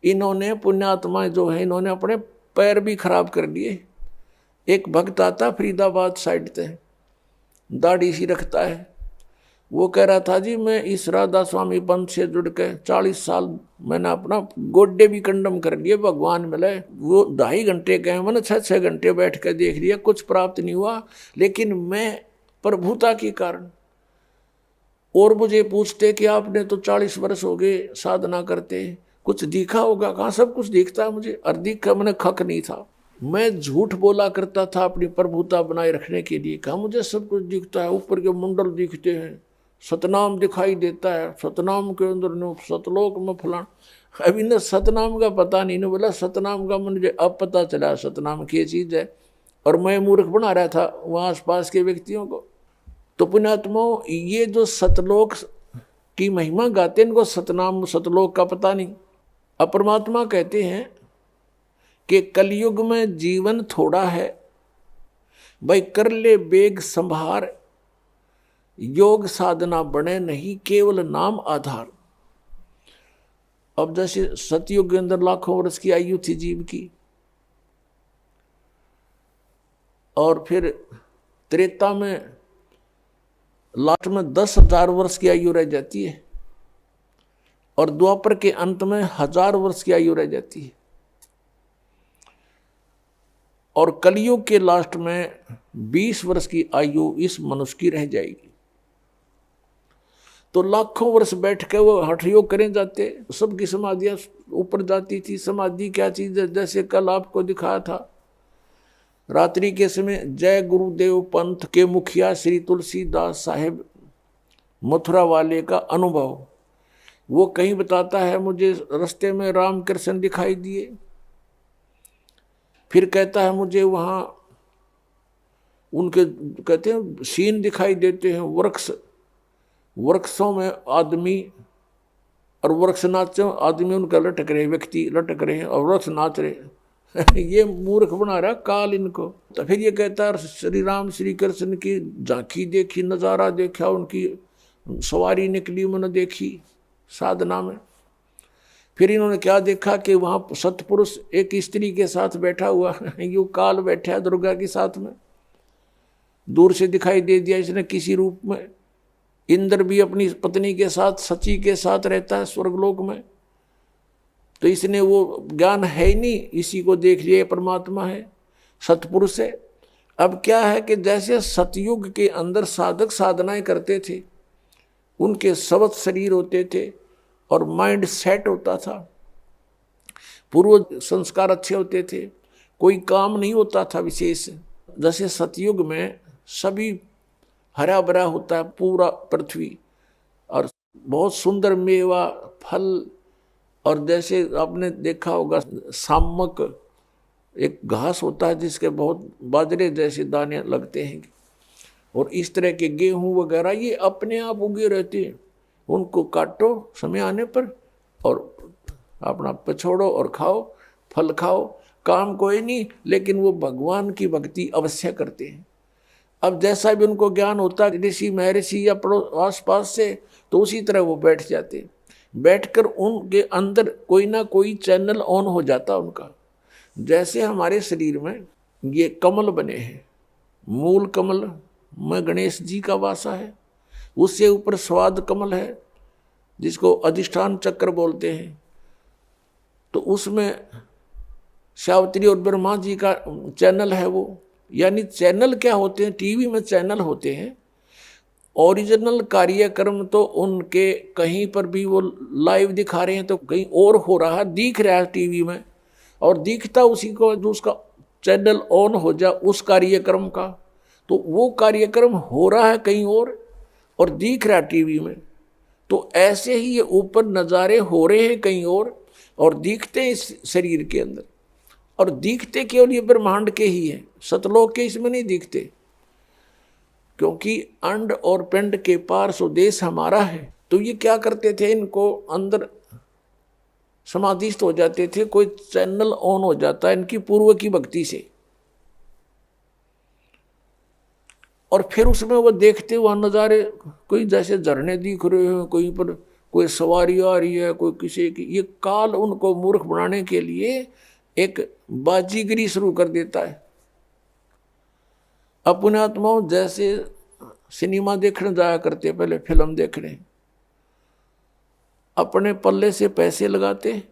S1: इन्होंने पुण्यात्माएं जो है, इन्होंने अपने पैर भी खराब कर लिए। एक भक्त आता फरीदाबाद साइड से, दाढ़ी सी रखता है, वो कह रहा था जी मैं इस राधा स्वामी पंथ से जुड़ के 40 साल मैंने अपना गोड्डे भी कंडम कर लिए, भगवान मिले। वो 2.5 घंटे गए, मैंने 6-6 घंटे बैठ कर देख लिया, कुछ प्राप्त नहीं हुआ। लेकिन मैं प्रभुता के कारण और मुझे पूछते कि आपने तो 40 वर्ष हो गए साधना करते, कुछ दिखा होगा? कहाँ सब कुछ दिखता है मुझे, और दिखा मैंने खक नहीं था। मैं झूठ बोला करता था अपनी प्रभुता बनाए रखने के लिए। कहा मुझे सब कुछ दिखता है, ऊपर के मंडल दिखते हैं, सतनाम दिखाई देता है, सतनाम के अंदर न सतलोक में फलान। अभी न सतनाम का पता नहीं, न बोला सतनाम का मुझे अब पता चला सतनाम क्या चीज है, और मैं मूर्ख बना रहा था वहाँ आसपास के व्यक्तियों को। तो पुण्यात्माओं, ये जो सतलोक की महिमा गाते हैं, इनको सतनाम सतलोक का पता नहीं। अब परमात्मा कहते हैं कि कलयुग में जीवन थोड़ा है, भाई कर ले बेग संभार, योग साधना बने नहीं केवल नाम आधार। अब जैसे सतयुग के अंदर लाखों वर्ष की आयु थी जीव की, और फिर त्रेता में लास्ट में 10,000 वर्ष की आयु रह जाती है, और द्वापर के अंत में 1000 वर्ष की आयु रह जाती है, और कलयुग के लास्ट में 20 वर्ष की आयु इस मनुष्य की रह जाएगी। तो लाखों वर्ष बैठ के वो हठ योग करें जाते, सबकी समाधियां ऊपर जाती थी। समाधि क्या चीज है? जैसे कल आपको दिखाया था, रात्रि के समय जय गुरुदेव पंथ के मुखिया श्री तुलसीदास साहेब मथुरा वाले का अनुभव, वो कहीं बताता है मुझे रास्ते में राम कृष्ण दिखाई दिए, फिर कहता है मुझे वहाँ उनके कहते हैं सीन दिखाई देते हैं, वृक्षों में आदमी, और वृक्ष नाच आदमी उनका लटक रहे, व्यक्ति लटक रहे हैं और वृक्ष नाच रहे। ये मूर्ख बना रहा काल इनको। तो फिर ये कहता है श्री राम श्री कृष्ण की झांकी देखी, नज़ारा देखा, उनकी सवारी निकली मैंने देखी साधना में। फिर इन्होंने क्या देखा कि वहाँ सतपुरुष एक स्त्री के साथ बैठा हुआ, यू काल बैठा है दुर्गा के साथ में, दूर से दिखाई दे दिया इसने किसी रूप में। इंद्र भी अपनी पत्नी के साथ सची के साथ रहता है स्वर्गलोक में, तो इसने वो ज्ञान है ही नहीं, इसी को देख लिया परमात्मा है, सतपुरुष है। अब क्या है कि जैसे सतयुग के अंदर साधक साधनाएं करते थे, उनके सबत शरीर होते थे और माइंड सेट होता था, पूर्व संस्कार अच्छे होते थे, कोई काम नहीं होता था विशेष। जैसे सतयुग में सभी हरा भरा होता है पूरा पृथ्वी, और बहुत सुंदर मेवा फल, और जैसे आपने देखा होगा सामक एक घास होता है जिसके बहुत बाजरे जैसे दाने लगते हैं, और इस तरह के गेहूं वगैरह ये अपने आप उगे रहते हैं, उनको काटो समय आने पर और अपना पछोड़ो और खाओ, फल खाओ, काम कोई नहीं, लेकिन वो भगवान की भक्ति अवश्य करते हैं। अब जैसा भी उनको ज्ञान होता है ऋषि महर्षि या आस पास से, तो उसी तरह वो बैठ जाते, बैठकर उनके अंदर कोई ना कोई चैनल ऑन हो जाता उनका। जैसे हमारे शरीर में ये कमल बने हैं, मूल कमल में गणेश जी का वासा है, उससे ऊपर स्वाद कमल है जिसको अधिष्ठान चक्र बोलते हैं, तो उसमें सावित्री और ब्रह्मा जी का चैनल है वो। यानी चैनल क्या होते हैं? टीवी में चैनल होते हैं, ओरिजिनल कार्यक्रम तो उनके कहीं पर भी वो लाइव दिखा रहे हैं तो कहीं और हो रहा दिख रहा है टीवी में, और दिखता उसी को जो उसका चैनल ऑन हो जाए उस कार्यक्रम का, तो वो कार्यक्रम हो रहा है कहीं और दिख रहा है टीवी में। तो ऐसे ही ये ऊपर नज़ारे हो रहे हैं कहीं और दिखते हैं इस शरीर के अंदर, और दिखते केवल ये ब्रह्मांड के ही हैं, सतलोक के इसमें नहीं दिखते, क्योंकि अंड और पिंड के पार स्वदेश हमारा है। तो ये क्या करते थे, इनको अंदर समाधिस्थ हो जाते थे, कोई चैनल ऑन हो जाता है इनकी पूर्व की भक्ति से, और फिर उसमें वो देखते वहाँ नज़ारे, कोई जैसे झरने दिख रहे हैं, कहीं पर कोई सवारी आ रही है, कोई किसी की, ये काल उनको मूर्ख बनाने के लिए एक बाजीगरी शुरू कर देता है। अपने आत्माओं जैसे सिनेमा देखने जाया करते, पहले फिल्म देखने, अपने पल्ले से पैसे लगाते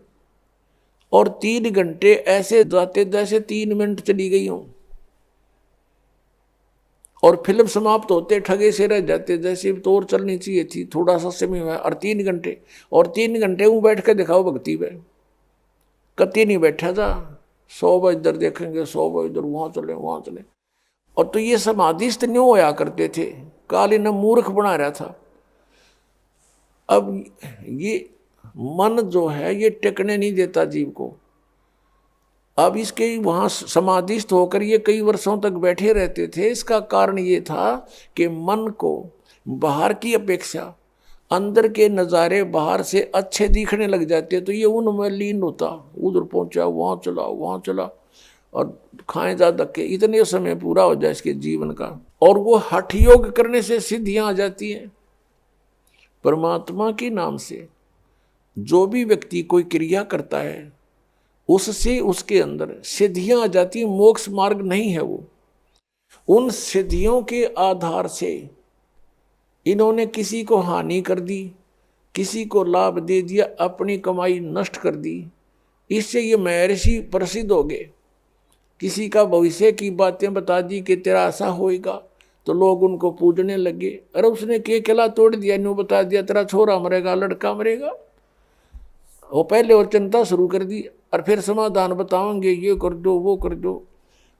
S1: और 3 घंटे ऐसे जाते जैसे 3 मिनट चली गई हूं, और फिल्म समाप्त होते ठगे से रह जाते, जैसे तो और चलनी चाहिए थी, थोड़ा सा समय हुआ और 3 घंटे, और 3 घंटे वो बैठ कर दिखाओ भक्ति में, कति नहीं बैठा था, 100 बार इधर देखेंगे, 100 बार इधर, वहां चले वहां चले। और तो ये समाधिस्थ न्यों होया करते थे, काली ने मूर्ख बना रहा था। अब ये मन जो है ये टिकने नहीं देता जीव को। अब इसके वहां समाधिस्थ होकर ये कई वर्षों तक बैठे रहते थे। इसका कारण ये था कि मन को बाहर की अपेक्षा अंदर के नज़ारे बाहर से अच्छे दिखने लग जाते, तो ये उनमें लीन होता, उधर पहुंचा वहां चला वहां चला, और खाए जा धक्के, इतने समय पूरा हो जाए इसके जीवन का। और वो हठ योग करने से सिद्धियां आ जाती हैं। परमात्मा के नाम से जो भी व्यक्ति कोई क्रिया करता है उससे उसके अंदर सिद्धियां आ जाती हैं। मोक्ष मार्ग नहीं है वो। उन सिद्धियों के आधार से इन्होंने किसी को हानि कर दी, किसी को लाभ दे दिया, अपनी कमाई नष्ट कर दी। इससे ये महर्षि प्रसिद्ध हो गए। किसी का भविष्य की बातें बता दी कि तेरा ऐसा होएगा, तो लोग उनको पूजने लगे। अरे उसने के किला तोड़ दिया, न्यू बता दिया तेरा छोरा मरेगा, लड़का मरेगा। वो पहले और चिंता शुरू कर दी, और फिर समाधान बताओगे, ये कर दो वो कर दो।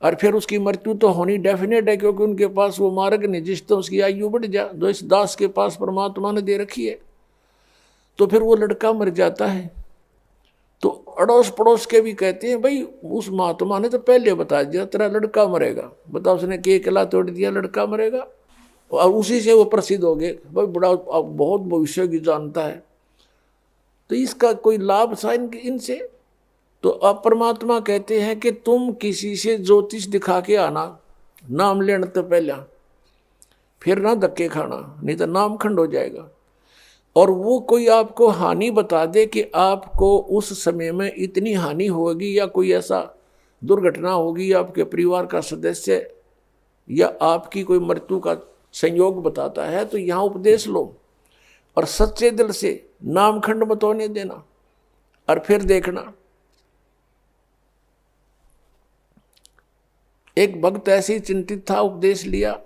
S1: और फिर उसकी मृत्यु तो होनी डेफिनेट है, क्योंकि उनके पास वो मार्ग नहीं जिससे उसकी आयु बढ़ जाए, जो इस दास के पास परमात्मा ने दे रखी है। तो फिर वो लड़का मर जाता है। तो अड़ोस पड़ोस के भी कहते हैं भाई उस महात्मा ने तो पहले बता दिया तेरा लड़का मरेगा, बताओ उसने के किला तोड़ दिया, लड़का मरेगा। और उसी से वो प्रसिद्ध हो गए, भाई बड़ा बहुत भविष्य की जानता है। तो इसका कोई लाभ था इनसे। तो अब परमात्मा कहते हैं कि तुम किसी से ज्योतिष दिखा के आना, नाम लेने तो पहले, फिर ना धक्के खाना, नहीं तो नाम खंड हो जाएगा। और वो कोई आपको हानि बता दे कि आपको उस समय में इतनी हानि होगी, या कोई ऐसा दुर्घटना होगी, आपके परिवार का सदस्य या आपकी कोई मृत्यु का संयोग बताता है, तो यहाँ उपदेश लो और सच्चे दिल से नाम खंड मत होने देना। और फिर देखना, एक भक्त ऐसे ही चिंतित था, उपदेश लिया,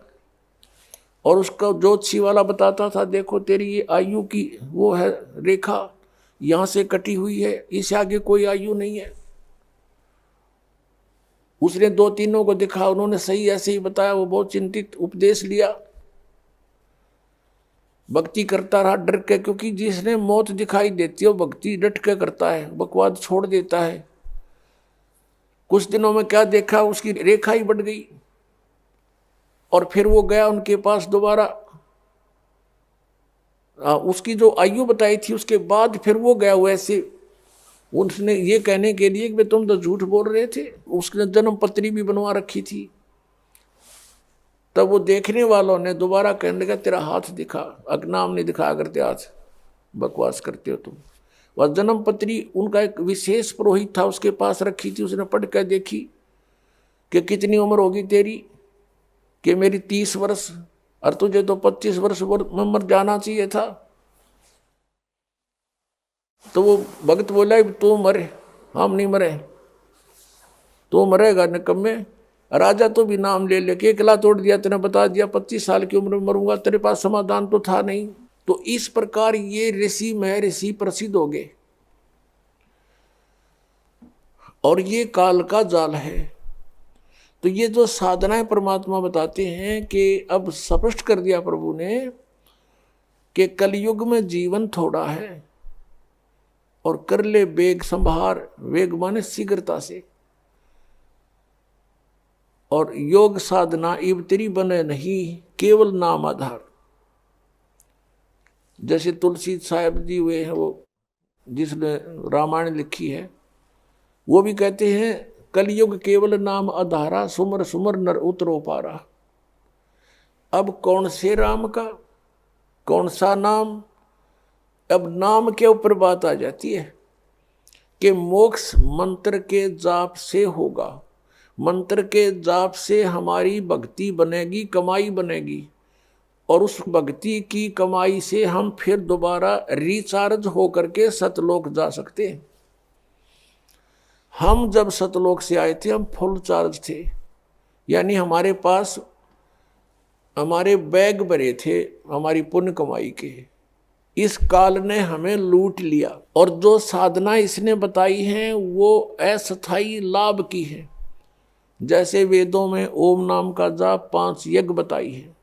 S1: और उसका ज्योतिषी वाला बताता था देखो तेरी ये आयु की वो है रेखा यहां से कटी हुई है, इससे आगे कोई आयु नहीं है। उसने 2-3 को दिखा, उन्होंने सही ऐसे ही बताया। वो बहुत चिंतित, उपदेश लिया, भक्ति करता रहा डर के, क्योंकि जिसने मौत दिखाई देती है वो भक्ति डट के करता है, बकवाद छोड़ देता है। कुछ दिनों में क्या देखा, उसकी रेखा ही बढ़ गई। और फिर वो गया उनके पास दोबारा, उसकी जो आयु बताई थी उसके बाद फिर वो गया वैसे, उसने ये कहने के लिए कि तुम तो झूठ बोल रहे थे। उसने जन्म पत्री भी बनवा रखी थी। तब वो देखने वालों ने दोबारा कहने लगा तेरा हाथ दिखा, अग्नाम नहीं दिखाया करते हाथ, बकवास करते हो तुम। वह जन्म पत्री उनका एक विशेष पुरोहित था, उसके पास रखी थी। उसने पढ़ कर देखी कि कितनी उम्र होगी तेरी, कि मेरी 30 वर्ष, और तुझे तो 25 वर्ष में मर जाना चाहिए था। तो वो भक्त बोला तू मरे, हम नहीं मरे, तू मरेगा निकम्मे। राजा तो भी नाम ले लेके किला तोड़ दिया, तेने बता दिया 25 साल की उम्र में मरूंगा, तेरे पास समाधान तो था नहीं। तो इस प्रकार ये ऋषि महर्षि प्रसिद्ध हो गए। और ये काल का जाल है। तो ये जो साधनाएं परमात्मा बताते हैं कि अब स्पष्ट कर दिया प्रभु ने कि कलयुग में जीवन थोड़ा है, और कर ले वेग संभार, वेग माने शीघ्रता से। और योग साधना इबतरी बने नहीं, केवल नाम आधार। जैसे तुलसी साहब जी हुए हैं, वो जिसने रामायण लिखी है, वो भी कहते हैं कलयुग केवल नाम आधारा, सुमर सुमर नर उतरो पारा। अब कौन से राम का, कौन सा नाम? अब नाम के ऊपर बात आ जाती है कि मोक्ष मंत्र के जाप से होगा। मंत्र के जाप से हमारी भक्ति बनेगी, कमाई बनेगी, और उस भक्ति की कमाई से हम फिर दोबारा रिचार्ज होकर के सतलोक जा सकते हैं। हम जब सतलोक से आए थे हम फुल चार्ज थे, यानी हमारे पास हमारे बैग भरे थे हमारी पुण्य कमाई के, इस काल ने हमें लूट लिया। और जो साधना इसने बताई है वो अस्थायी लाभ की है। जैसे वेदों में ओम नाम का जाप 5 यज्ञ बताई है,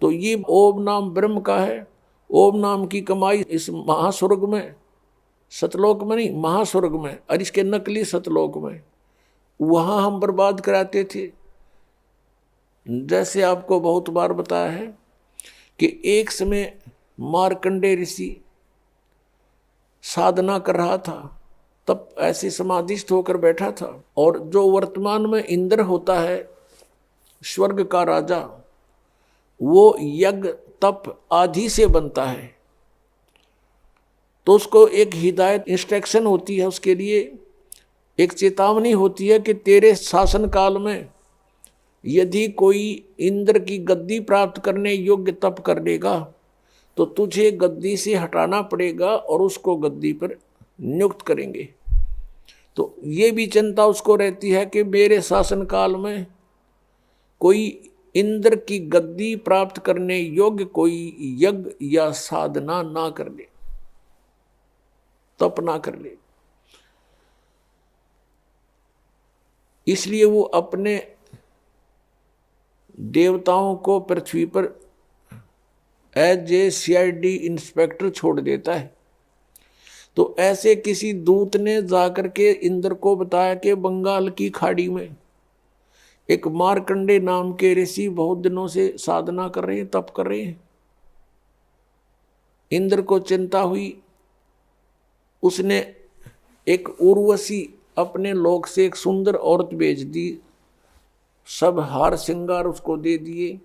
S1: तो ये ओम नाम ब्रह्म का है। ओम नाम की कमाई इस महास्वर्ग में, सतलोक में नहीं, महास्वर्ग में, और इसके नकली सतलोक में, वहां हम बर्बाद कराते थे। जैसे आपको बहुत बार बताया है कि एक समय मार्कंडे ऋषि साधना कर रहा था, तब ऐसे समाधिस्थ होकर बैठा था। और जो वर्तमान में इंद्र होता है स्वर्ग का राजा, वो यज्ञ तप आदि से बनता है। तो उसको एक हिदायत इंस्ट्रक्शन होती है, उसके लिए एक चेतावनी होती है कि तेरे शासन काल में यदि कोई इंद्र की गद्दी प्राप्त करने योग्य तप कर लेगा तो तुझे गद्दी से हटाना पड़ेगा और उसको गद्दी पर नियुक्त करेंगे। तो ये भी चिंता उसको रहती है कि मेरे शासन काल में कोई इंद्र की गद्दी प्राप्त करने योग्य कोई यज्ञ या साधना ना कर ले, तप ना कर ले। इसलिए वो अपने देवताओं को पृथ्वी पर एज ए CID इंस्पेक्टर छोड़ देता है। तो ऐसे किसी दूत ने जाकर के इंद्र को बताया कि बंगाल की खाड़ी में एक मार्कंडे नाम के ऋषि बहुत दिनों से साधना कर रहे हैं, तप कर रहे हैं। इंद्र को चिंता हुई, उसने एक उर्वशी अपने लोक से एक सुंदर औरत भेज दी, सब हार श्रृंगार उसको दे दिए,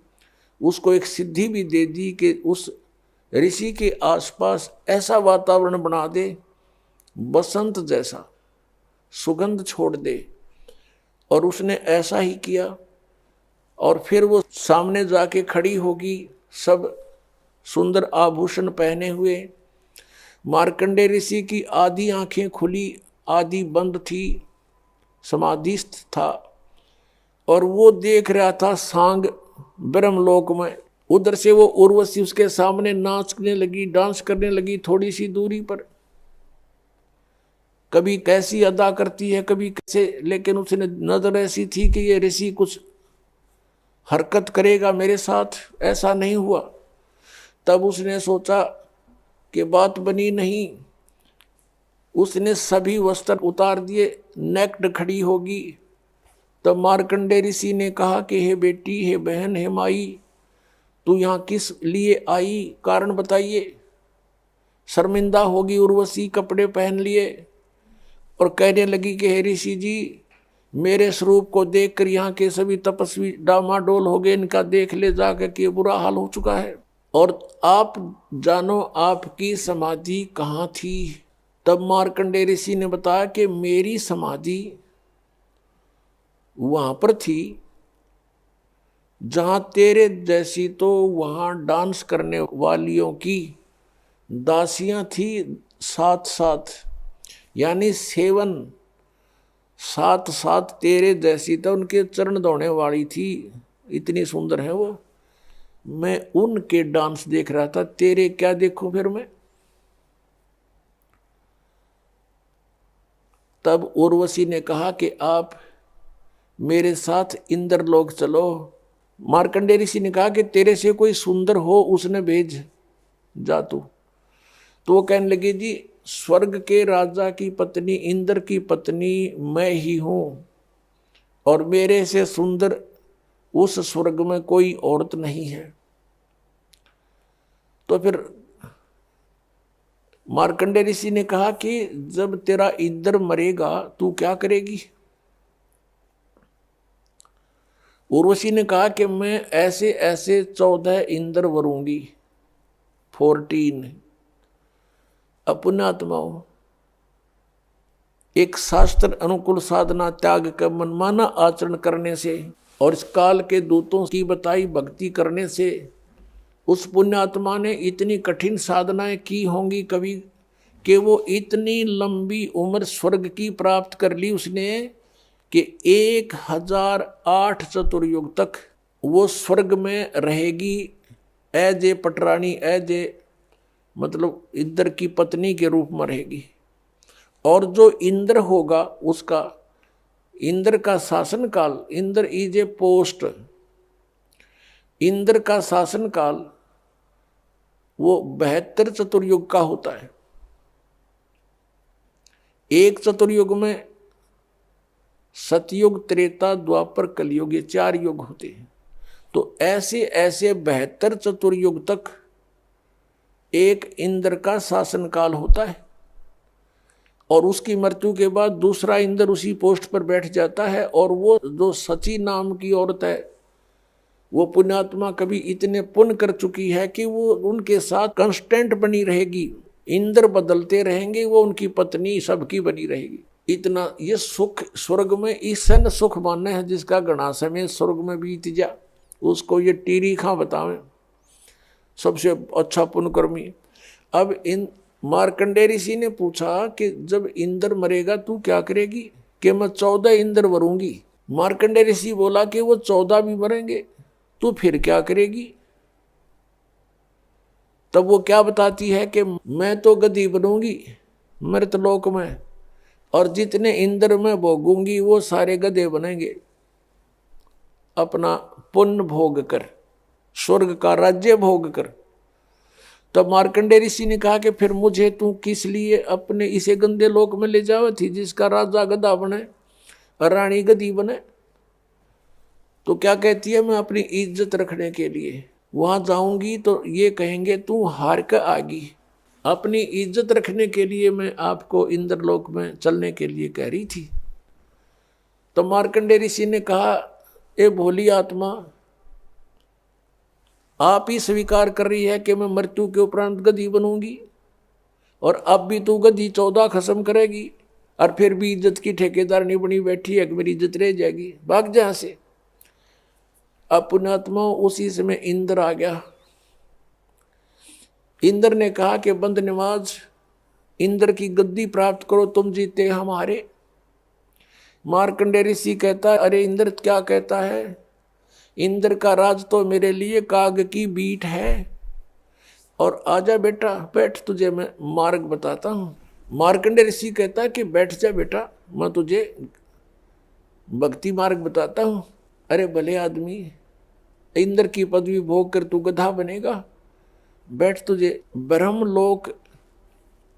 S1: उसको एक सिद्धि भी दे दी कि उस ऋषि के आसपास ऐसा वातावरण बना दे, बसंत जैसा सुगंध छोड़ दे। और उसने ऐसा ही किया। और फिर वो सामने जाके खड़ी होगी, सब सुंदर आभूषण पहने हुए। मार्कंडे ऋषि की आधी आंखें खुली, आधी बंद थी, समाधिस्थ था, और वो देख रहा था सांग ब्रह्मलोक में। उधर से वो उर्वशी उसके सामने नाचने लगी, डांस करने लगी थोड़ी सी दूरी पर। कभी कैसी अदा करती है, कभी कैसे, लेकिन उसने नजर ऐसी थी कि ये ऋषि कुछ हरकत करेगा मेरे साथ, ऐसा नहीं हुआ। तब उसने सोचा कि बात बनी नहीं, उसने सभी वस्त्र उतार दिए, नेक्ड खड़ी होगी। तब मार्कंडे ऋषि ने कहा कि हे बेटी, हे बहन, हे माई, तू यहाँ किस लिए आई, कारण बताइए। शर्मिंदा होगी उर्वशी, कपड़े पहन लिए और कहने लगी कि हे ऋषि जी, मेरे स्वरूप को देखकर यहाँ के सभी तपस्वी डामाडोल हो गए, इनका देख ले जाकर के बुरा हाल हो चुका है। और आप जानो आपकी समाधि कहाँ थी। तब मार्कंडे ऋषि ने बताया कि मेरी समाधि वहां पर थी जहां तेरे जैसी तो वहां डांस करने वालियों की दासियां थी, साथ साथ, यानी सेवन साथ साथ तेरे जैसी तो उनके चरण दौड़ने वाली थी, इतनी सुंदर है वो। मैं उनके डांस देख रहा था, तेरे क्या देखूं फिर मैं। तब उर्वशी ने कहा कि आप मेरे साथ इंद्रलोक चलो। मार्कंडे ऋषि ने कहा कि तेरे से कोई सुंदर हो उसने भेज जा तू। तो वो कहने लगी जी, स्वर्ग के राजा की पत्नी, इंद्र की पत्नी मैं ही हूं, और मेरे से सुंदर उस स्वर्ग में कोई औरत नहीं है। तो फिर मार्कंडे ऋषि ने कहा कि जब तेरा इंद्र मरेगा तू क्या करेगी। उर्वशी ने कहा कि मैं ऐसे ऐसे 14 इंद्र वरूंगी, 14 पुण्यात्माओं। एक शास्त्र अनुकूल साधना त्याग कर मनमाना आचरण करने से और इस काल के दूतों की बताई भक्ति करने से उस पुण्यात्मा ने इतनी कठिन साधनाएं की होंगी कभी, कि वो इतनी लंबी उम्र स्वर्ग की प्राप्त कर ली उसने कि 1008 चतुर्युग तक वो स्वर्ग में रहेगी एज ए पटरानी, एज ए मतलब इंद्र की पत्नी के रूप में रहेगी। और जो इंद्र होगा उसका, इंद्र का शासन काल, Indra is a post, Indra का शासन काल वो 72 चतुर्युग का होता है। एक चतुर्युग में सतयुग, त्रेता, द्वापर, कलयुग, ये 4 युग होते हैं। तो ऐसे ऐसे 72 चतुर्युग तक एक इंद्र का शासन काल होता है। और उसकी मृत्यु के बाद दूसरा इंद्र उसी पोस्ट पर बैठ जाता है। और वो जो सची नाम की औरत है, वो पुण्यात्मा कभी इतने पुण्य कर चुकी है कि वो उनके साथ कांस्टेंट बनी रहेगी। इंद्र बदलते रहेंगे, वो उनकी पत्नी सबकी बनी रहेगी। इतना ये सुख स्वर्ग में ईसन सुख मानने है, जिसका गणा समय स्वर्ग में बीत जा, उसको ये टीरी खा बतावे सबसे अच्छा पुण्यकर्मी। अब इन मार्कंडेय ऋषि ने पूछा कि जब इंद्र मरेगा तू क्या करेगी? कि मैं 14 इंद्र मरूंगी। मार्कंडेय ऋषि बोला कि वो 14 भी मरेंगे, तू फिर क्या करेगी? तब वो क्या बताती है कि मैं तो गद्दी बनूंगी मृतलोक में, और जितने इंद्र में भोगूंगी वो सारे गधे बनेंगे, अपना पुण्य भोग कर, स्वर्ग का राज्य भोग कर। तब मार्कंडेय ऋषि ने कहा कि फिर मुझे तू किस लिए अपने इसे गंदे लोक में ले जावे थी, जिसका राजा गधा बने और रानी गधी बने? तो क्या कहती है, मैं अपनी इज्जत रखने के लिए वहां जाऊंगी तो ये कहेंगे तू हार कर आगी। अपनी इज्जत रखने के लिए मैं आपको इंद्रलोक में चलने के लिए कह रही थी। तो मार्कंडेय ऋषि ने कहा, ए भोली आत्मा, आप ही स्वीकार कर रही है कि मैं मृत्यु के उपरांत गधी बनूंगी, और अब भी तू गधी 14 खत्म करेगी, और फिर भी इज्जत की ठेकेदार नहीं बनी बैठी है कि मेरी इज्जत रह जाएगी, भाग जहां से। अब पुण्यात्मा उसी समय इंद्र आ गया। इंद्र ने कहा कि बंद नवाज, इंद्र की गद्दी प्राप्त करो, तुम जीते हमारे। मार्कंडेय ऋषि कहता है, अरे इंद्र क्या कहता है? इंद्र का राज तो मेरे लिए काग की बीट है, और आजा बेटा बैठ, तुझे मैं मार्ग बताता हूँ। मार्कंडेय ऋषि कहता है कि बैठ जा बेटा, मैं तुझे भक्ति मार्ग बताता हूँ। अरे भले आदमी, इंद्र की पदवी भोग कर तू गधा बनेगा, बैठ, तुझे ब्रह्मलोक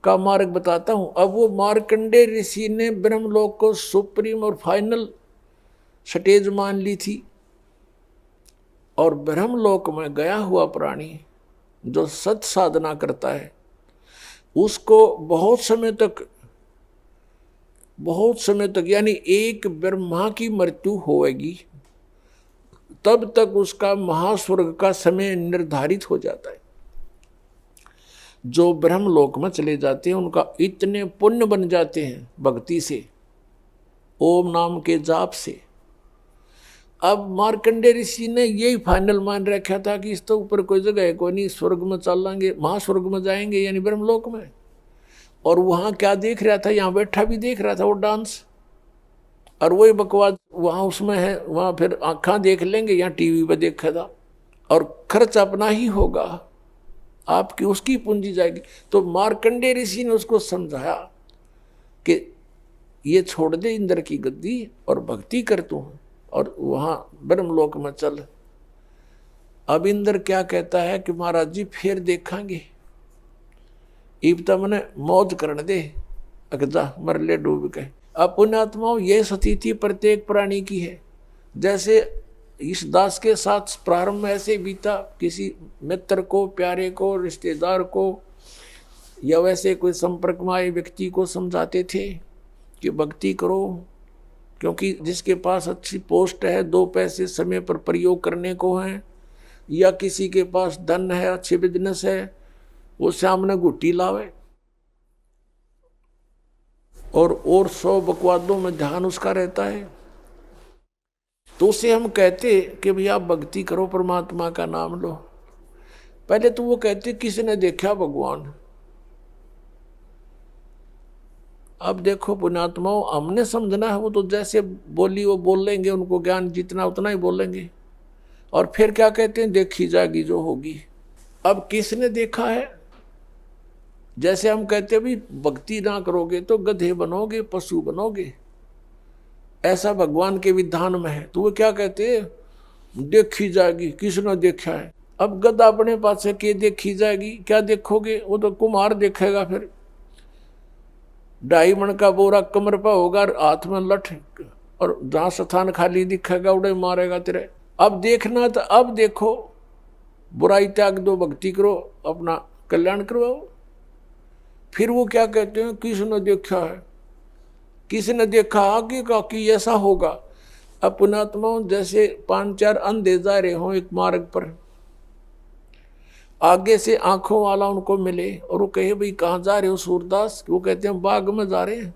S1: का मार्ग बताता हूं। अब वो मार्कंडेय ऋषि ने ब्रह्मलोक को सुप्रीम और फाइनल स्टेज मान ली थी। और ब्रह्मलोक में गया हुआ प्राणी जो सत साधना करता है, उसको बहुत समय तक यानी एक ब्रह्मा की मृत्यु होएगी, तब तक उसका महास्वर्ग का समय निर्धारित हो जाता है। जो ब्रह्मलोक में चले जाते हैं उनका इतने पुण्य बन जाते हैं भक्ति से, ओम नाम के जाप से। अब मार्कंडेय ऋषि ने यही फाइनल मान रखा था कि इस तो ऊपर कोई जगह है कोई नहीं, स्वर्ग में चलेंगे, महास्वर्ग में जाएंगे यानी ब्रह्मलोक में। और वहां क्या देख रहा था, यहाँ बैठा भी देख रहा था वो डांस, और वही बकवास वहां उसमें है, वहां फिर आंखा देख लेंगे, यहाँ टीवी पे देखा था, और खर्च अपना ही होगा, आपकी उसकी पूंजी जाएगी। तो मार्कंडेय ऋषि ने उसको समझाया कि ये छोड़ दे इंद्र की गद्दी और भक्ति कर तू, और वहां ब्रह्मलोक में चल। अब इंद्र क्या कहता है कि महाराज जी फिर देखेंगे, इब तो मैंने मौज करने दे, अगजा मरले डूब के। अब पुण्यात्माओं, ये स्थिति प्रत्येक प्राणी की है। जैसे इस दास के साथ प्रारंभ में ऐसे बीता, किसी मित्र को, प्यारे को, रिश्तेदार को, या वैसे कोई संपर्क में आए व्यक्ति को समझाते थे कि भक्ति करो, क्योंकि जिसके पास अच्छी पोस्ट है, 2 पैसे समय पर प्रयोग करने को हैं, या किसी के पास धन है, अच्छे बिजनेस है, वो सामने गुट्टी लावे और 100 बकवादों में ध्यान उसका रहता है। तो उसे हम कहते कि भैया भक्ति करो, परमात्मा का नाम लो। पहले तो वो कहते किसी ने देखा भगवान। अब देखो पुण्यात्माओं, हमने समझना है, वो तो जैसे बोली वो बोल लेंगे, उनको ज्ञान जितना उतना ही बोलेंगे। और फिर क्या कहते हैं, देखी जाएगी जो होगी। अब किसने देखा है? जैसे हम कहते हैं भी भक्ति ना करोगे तो गधे बनोगे, पशु बनोगे, ऐसा भगवान के विधान में है। तो वो क्या कहते हैं, देखी जाएगी, किसने देखा है? अब गधा अपने पास से के देखी जाएगी, क्या देखोगे? वो तो कुम्हार देखेगा। फिर 2.5 मन का बोरा कमर पर होगा, हाथ में लठ, और जहां स्थान खाली दिखेगा उड़े मारेगा तेरे। अब देखना तो अब देखो, बुराई त्याग दो, भक्ति करो, अपना कल्याण करवाओ। फिर वो क्या कहते हैं, किसने देखा है? किसने देखा आगे का कि ऐसा होगा? अब पुण्यात्माओं, जैसे 5-4 अंधे जा रहे हो एक मार्ग पर, आगे से आंखों वाला उनको मिले और वो कहे भाई कहाँ जा रहे हो सूरदास? वो कहते हैं बाग में जा रहे हैं।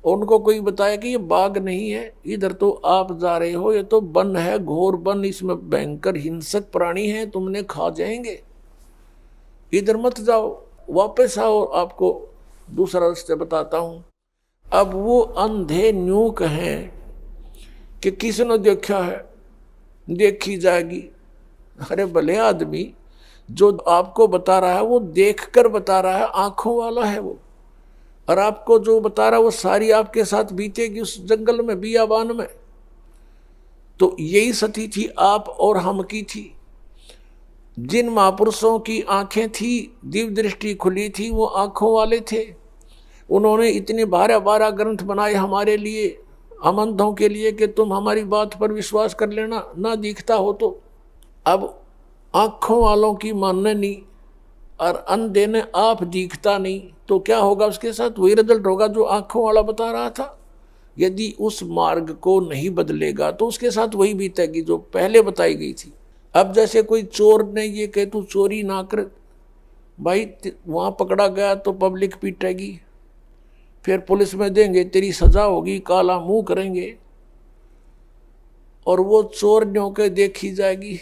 S1: उनको कोई बताया कि ये बाग नहीं है, इधर तो आप जा रहे हो, ये तो वन है, घोर वन, इसमें भयंकर हिंसक प्राणी है, तुमने खा जाएंगे, इधर मत जाओ, वापस आओ, आपको दूसरा रास्ता बताता हूं। अब वो अंधे न्यू कहें कि किसने देखा है, देखी जाएगी। अरे भले आदमी, जो आपको बता रहा है वो देखकर बता रहा है, आंखों वाला है वो, और आपको जो बता रहा है वो सारी आपके साथ बीतेगी उस जंगल में, बियाबान में। तो यही सती थी आप और हम की थी। जिन महापुरुषों की आंखें थी, दिव्य दृष्टि खुली थी, वो आंखों वाले थे। उन्होंने इतने 12 ग्रंथ बनाए हमारे लिए, हम अंधों के लिए, कि तुम हमारी बात पर विश्वास कर लेना, ना दिखता हो तो। अब आंखों वालों की मानने नहीं, और अंधे ने आप दिखता नहीं, तो क्या होगा उसके साथ? वही रिजल्ट होगा जो आंखों वाला बता रहा था। यदि उस मार्ग को नहीं बदलेगा तो उसके साथ वही बीतेगी जो पहले बताई गई थी। अब जैसे कोई चोर ने ये कहे तू चोरी ना कर, भाई वहां पकड़ा गया तो पब्लिक पीटेगी, फिर पुलिस में देंगे, तेरी सजा होगी, काला मुंह करेंगे, और वो चोर न्यों के देखी जाएगी।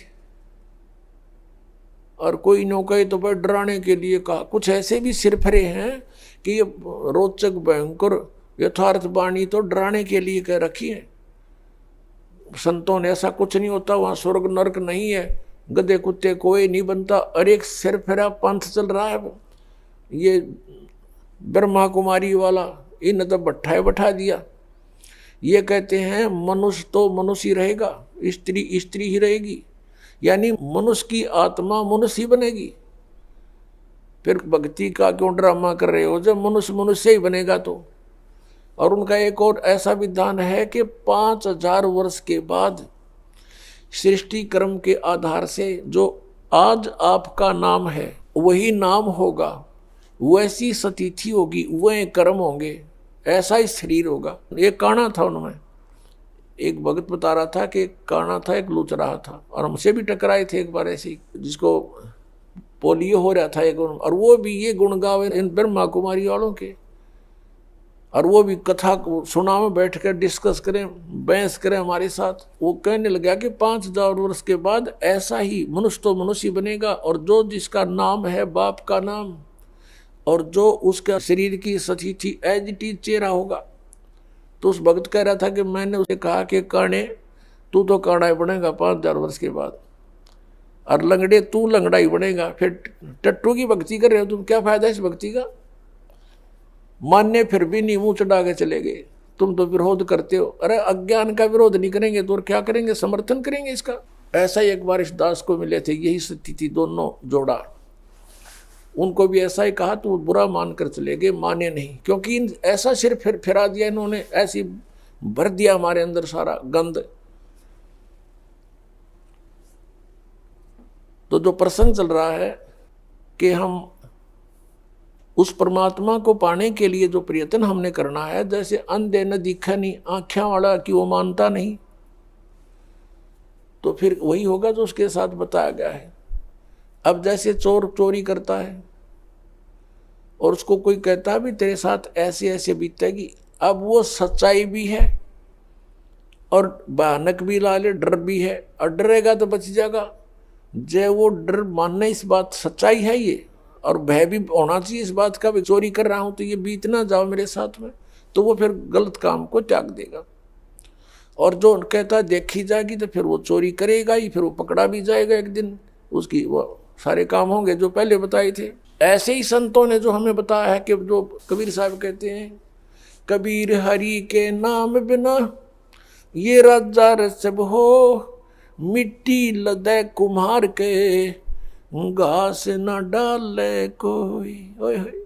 S1: और कोई न्यों कहे तो भाई डराने के लिए कहा। कुछ ऐसे भी सिरफरे हैं कि ये रोचक भयंकर यथार्थ वाणी तो डराने के लिए कह रखी है। संतों ने ऐसा कुछ नहीं होता, वहां स्वर्ग नरक नहीं है, गधे कुत्ते कोई नहीं बनता। और एक सिरफिरा पंथ चल रहा है, ये ब्रह्मा कुमारी वाला, इन तो भट्ठाए बैठा दिया। ये कहते हैं मनुष्य तो मनुष्य ही रहेगा, स्त्री स्त्री ही रहेगी, यानी मनुष्य की आत्मा मनुष्य ही बनेगी। फिर भक्ति का क्यों ड्रामा कर रहे हो, जब मनुष्य मनुष्य ही बनेगा तो। और उनका एक और ऐसा विधान है कि 5000 वर्ष के बाद सृष्टि क्रम के आधार से जो आज आपका नाम है वही नाम होगा, वैसी सतिथि होगी, वह कर्म होंगे, ऐसा ही शरीर होगा। एक काना था उनमें, एक भगत बता रहा था कि काना था, एक लूच रहा था, और हमसे भी टकराए थे एक बार ऐसे, जिसको पोलियो हो रहा था एक, और वो भी ये गुण गावे इन ब्रह्मा कुमारी वालों के, और वो भी कथा को सुना में बैठ कर डिस्कस करें, बहस करें हमारे साथ। वो कहने लगा कि 5000 वर्ष के बाद ऐसा ही मनुष्य तो मनुष्य बनेगा, और जो जिसका नाम है बाप का नाम, और जो उसका शरीर की सतिथि एज इट इज चेहरा होगा। तो उस भक्त कह रहा था कि मैंने उसे कहा कि काने तू तो काना ही बनेगा 5000 वर्ष के बाद, और लंगड़े तू लंगड़ा ही बनेगा। फिर टट्टू की भक्ति कर रहे हो तुम, क्या फायदा इस भक्ति का? मान्य फिर भी नहीं, मुंह चढ़ा के चले गए, तुम तो विरोध करते हो। अरे अज्ञान का विरोध नहीं करेंगे तो और क्या करेंगे, समर्थन करेंगे इसका। ऐसा ही एक बार इस दास को मिले थे, यही स्थिति दोनों जोड़ा, उनको भी ऐसा ही कहा तो बुरा मानकर चले गए, माने नहीं, क्योंकि ऐसा सिर फिरा दिया इन्होंने, ऐसी भर दिया हमारे अंदर सारा गंद। तो जो प्रसंग चल रहा है कि हम उस परमात्मा को पाने के लिए जो प्रयत्न हमने करना है, जैसे अंधे न दिखा नहीं, आंखों वाला कि वो मानता नहीं, तो फिर वही होगा जो उसके साथ बताया गया है। अब जैसे चोर चोरी करता है और उसको कोई कहता भी तेरे साथ ऐसे ऐसे बीतेगी, अब वो सच्चाई भी है और भयानक भी लाले, डर भी है, और डरेगा तो बच जाएगा। जय वो डर मानना इस बात सच्चाई है ये, और भय भी होना चाहिए इस बात का भी चोरी कर रहा हूं तो ये बीत ना जाओ मेरे साथ में, तो वो फिर गलत काम को त्याग देगा। और जो कहता देखी जाएगी तो फिर वो चोरी करेगा ही, फिर वो पकड़ा भी जाएगा एक दिन, उसकी वो सारे काम होंगे जो पहले बताए थे। ऐसे ही संतों ने जो हमें बताया है कि जो कबीर साहब कहते हैं, कबीर हरि के नाम बिना ये राजा रसब हो, मिट्टी लदे कुम्हार के घास न डाले कोई। ओए होए।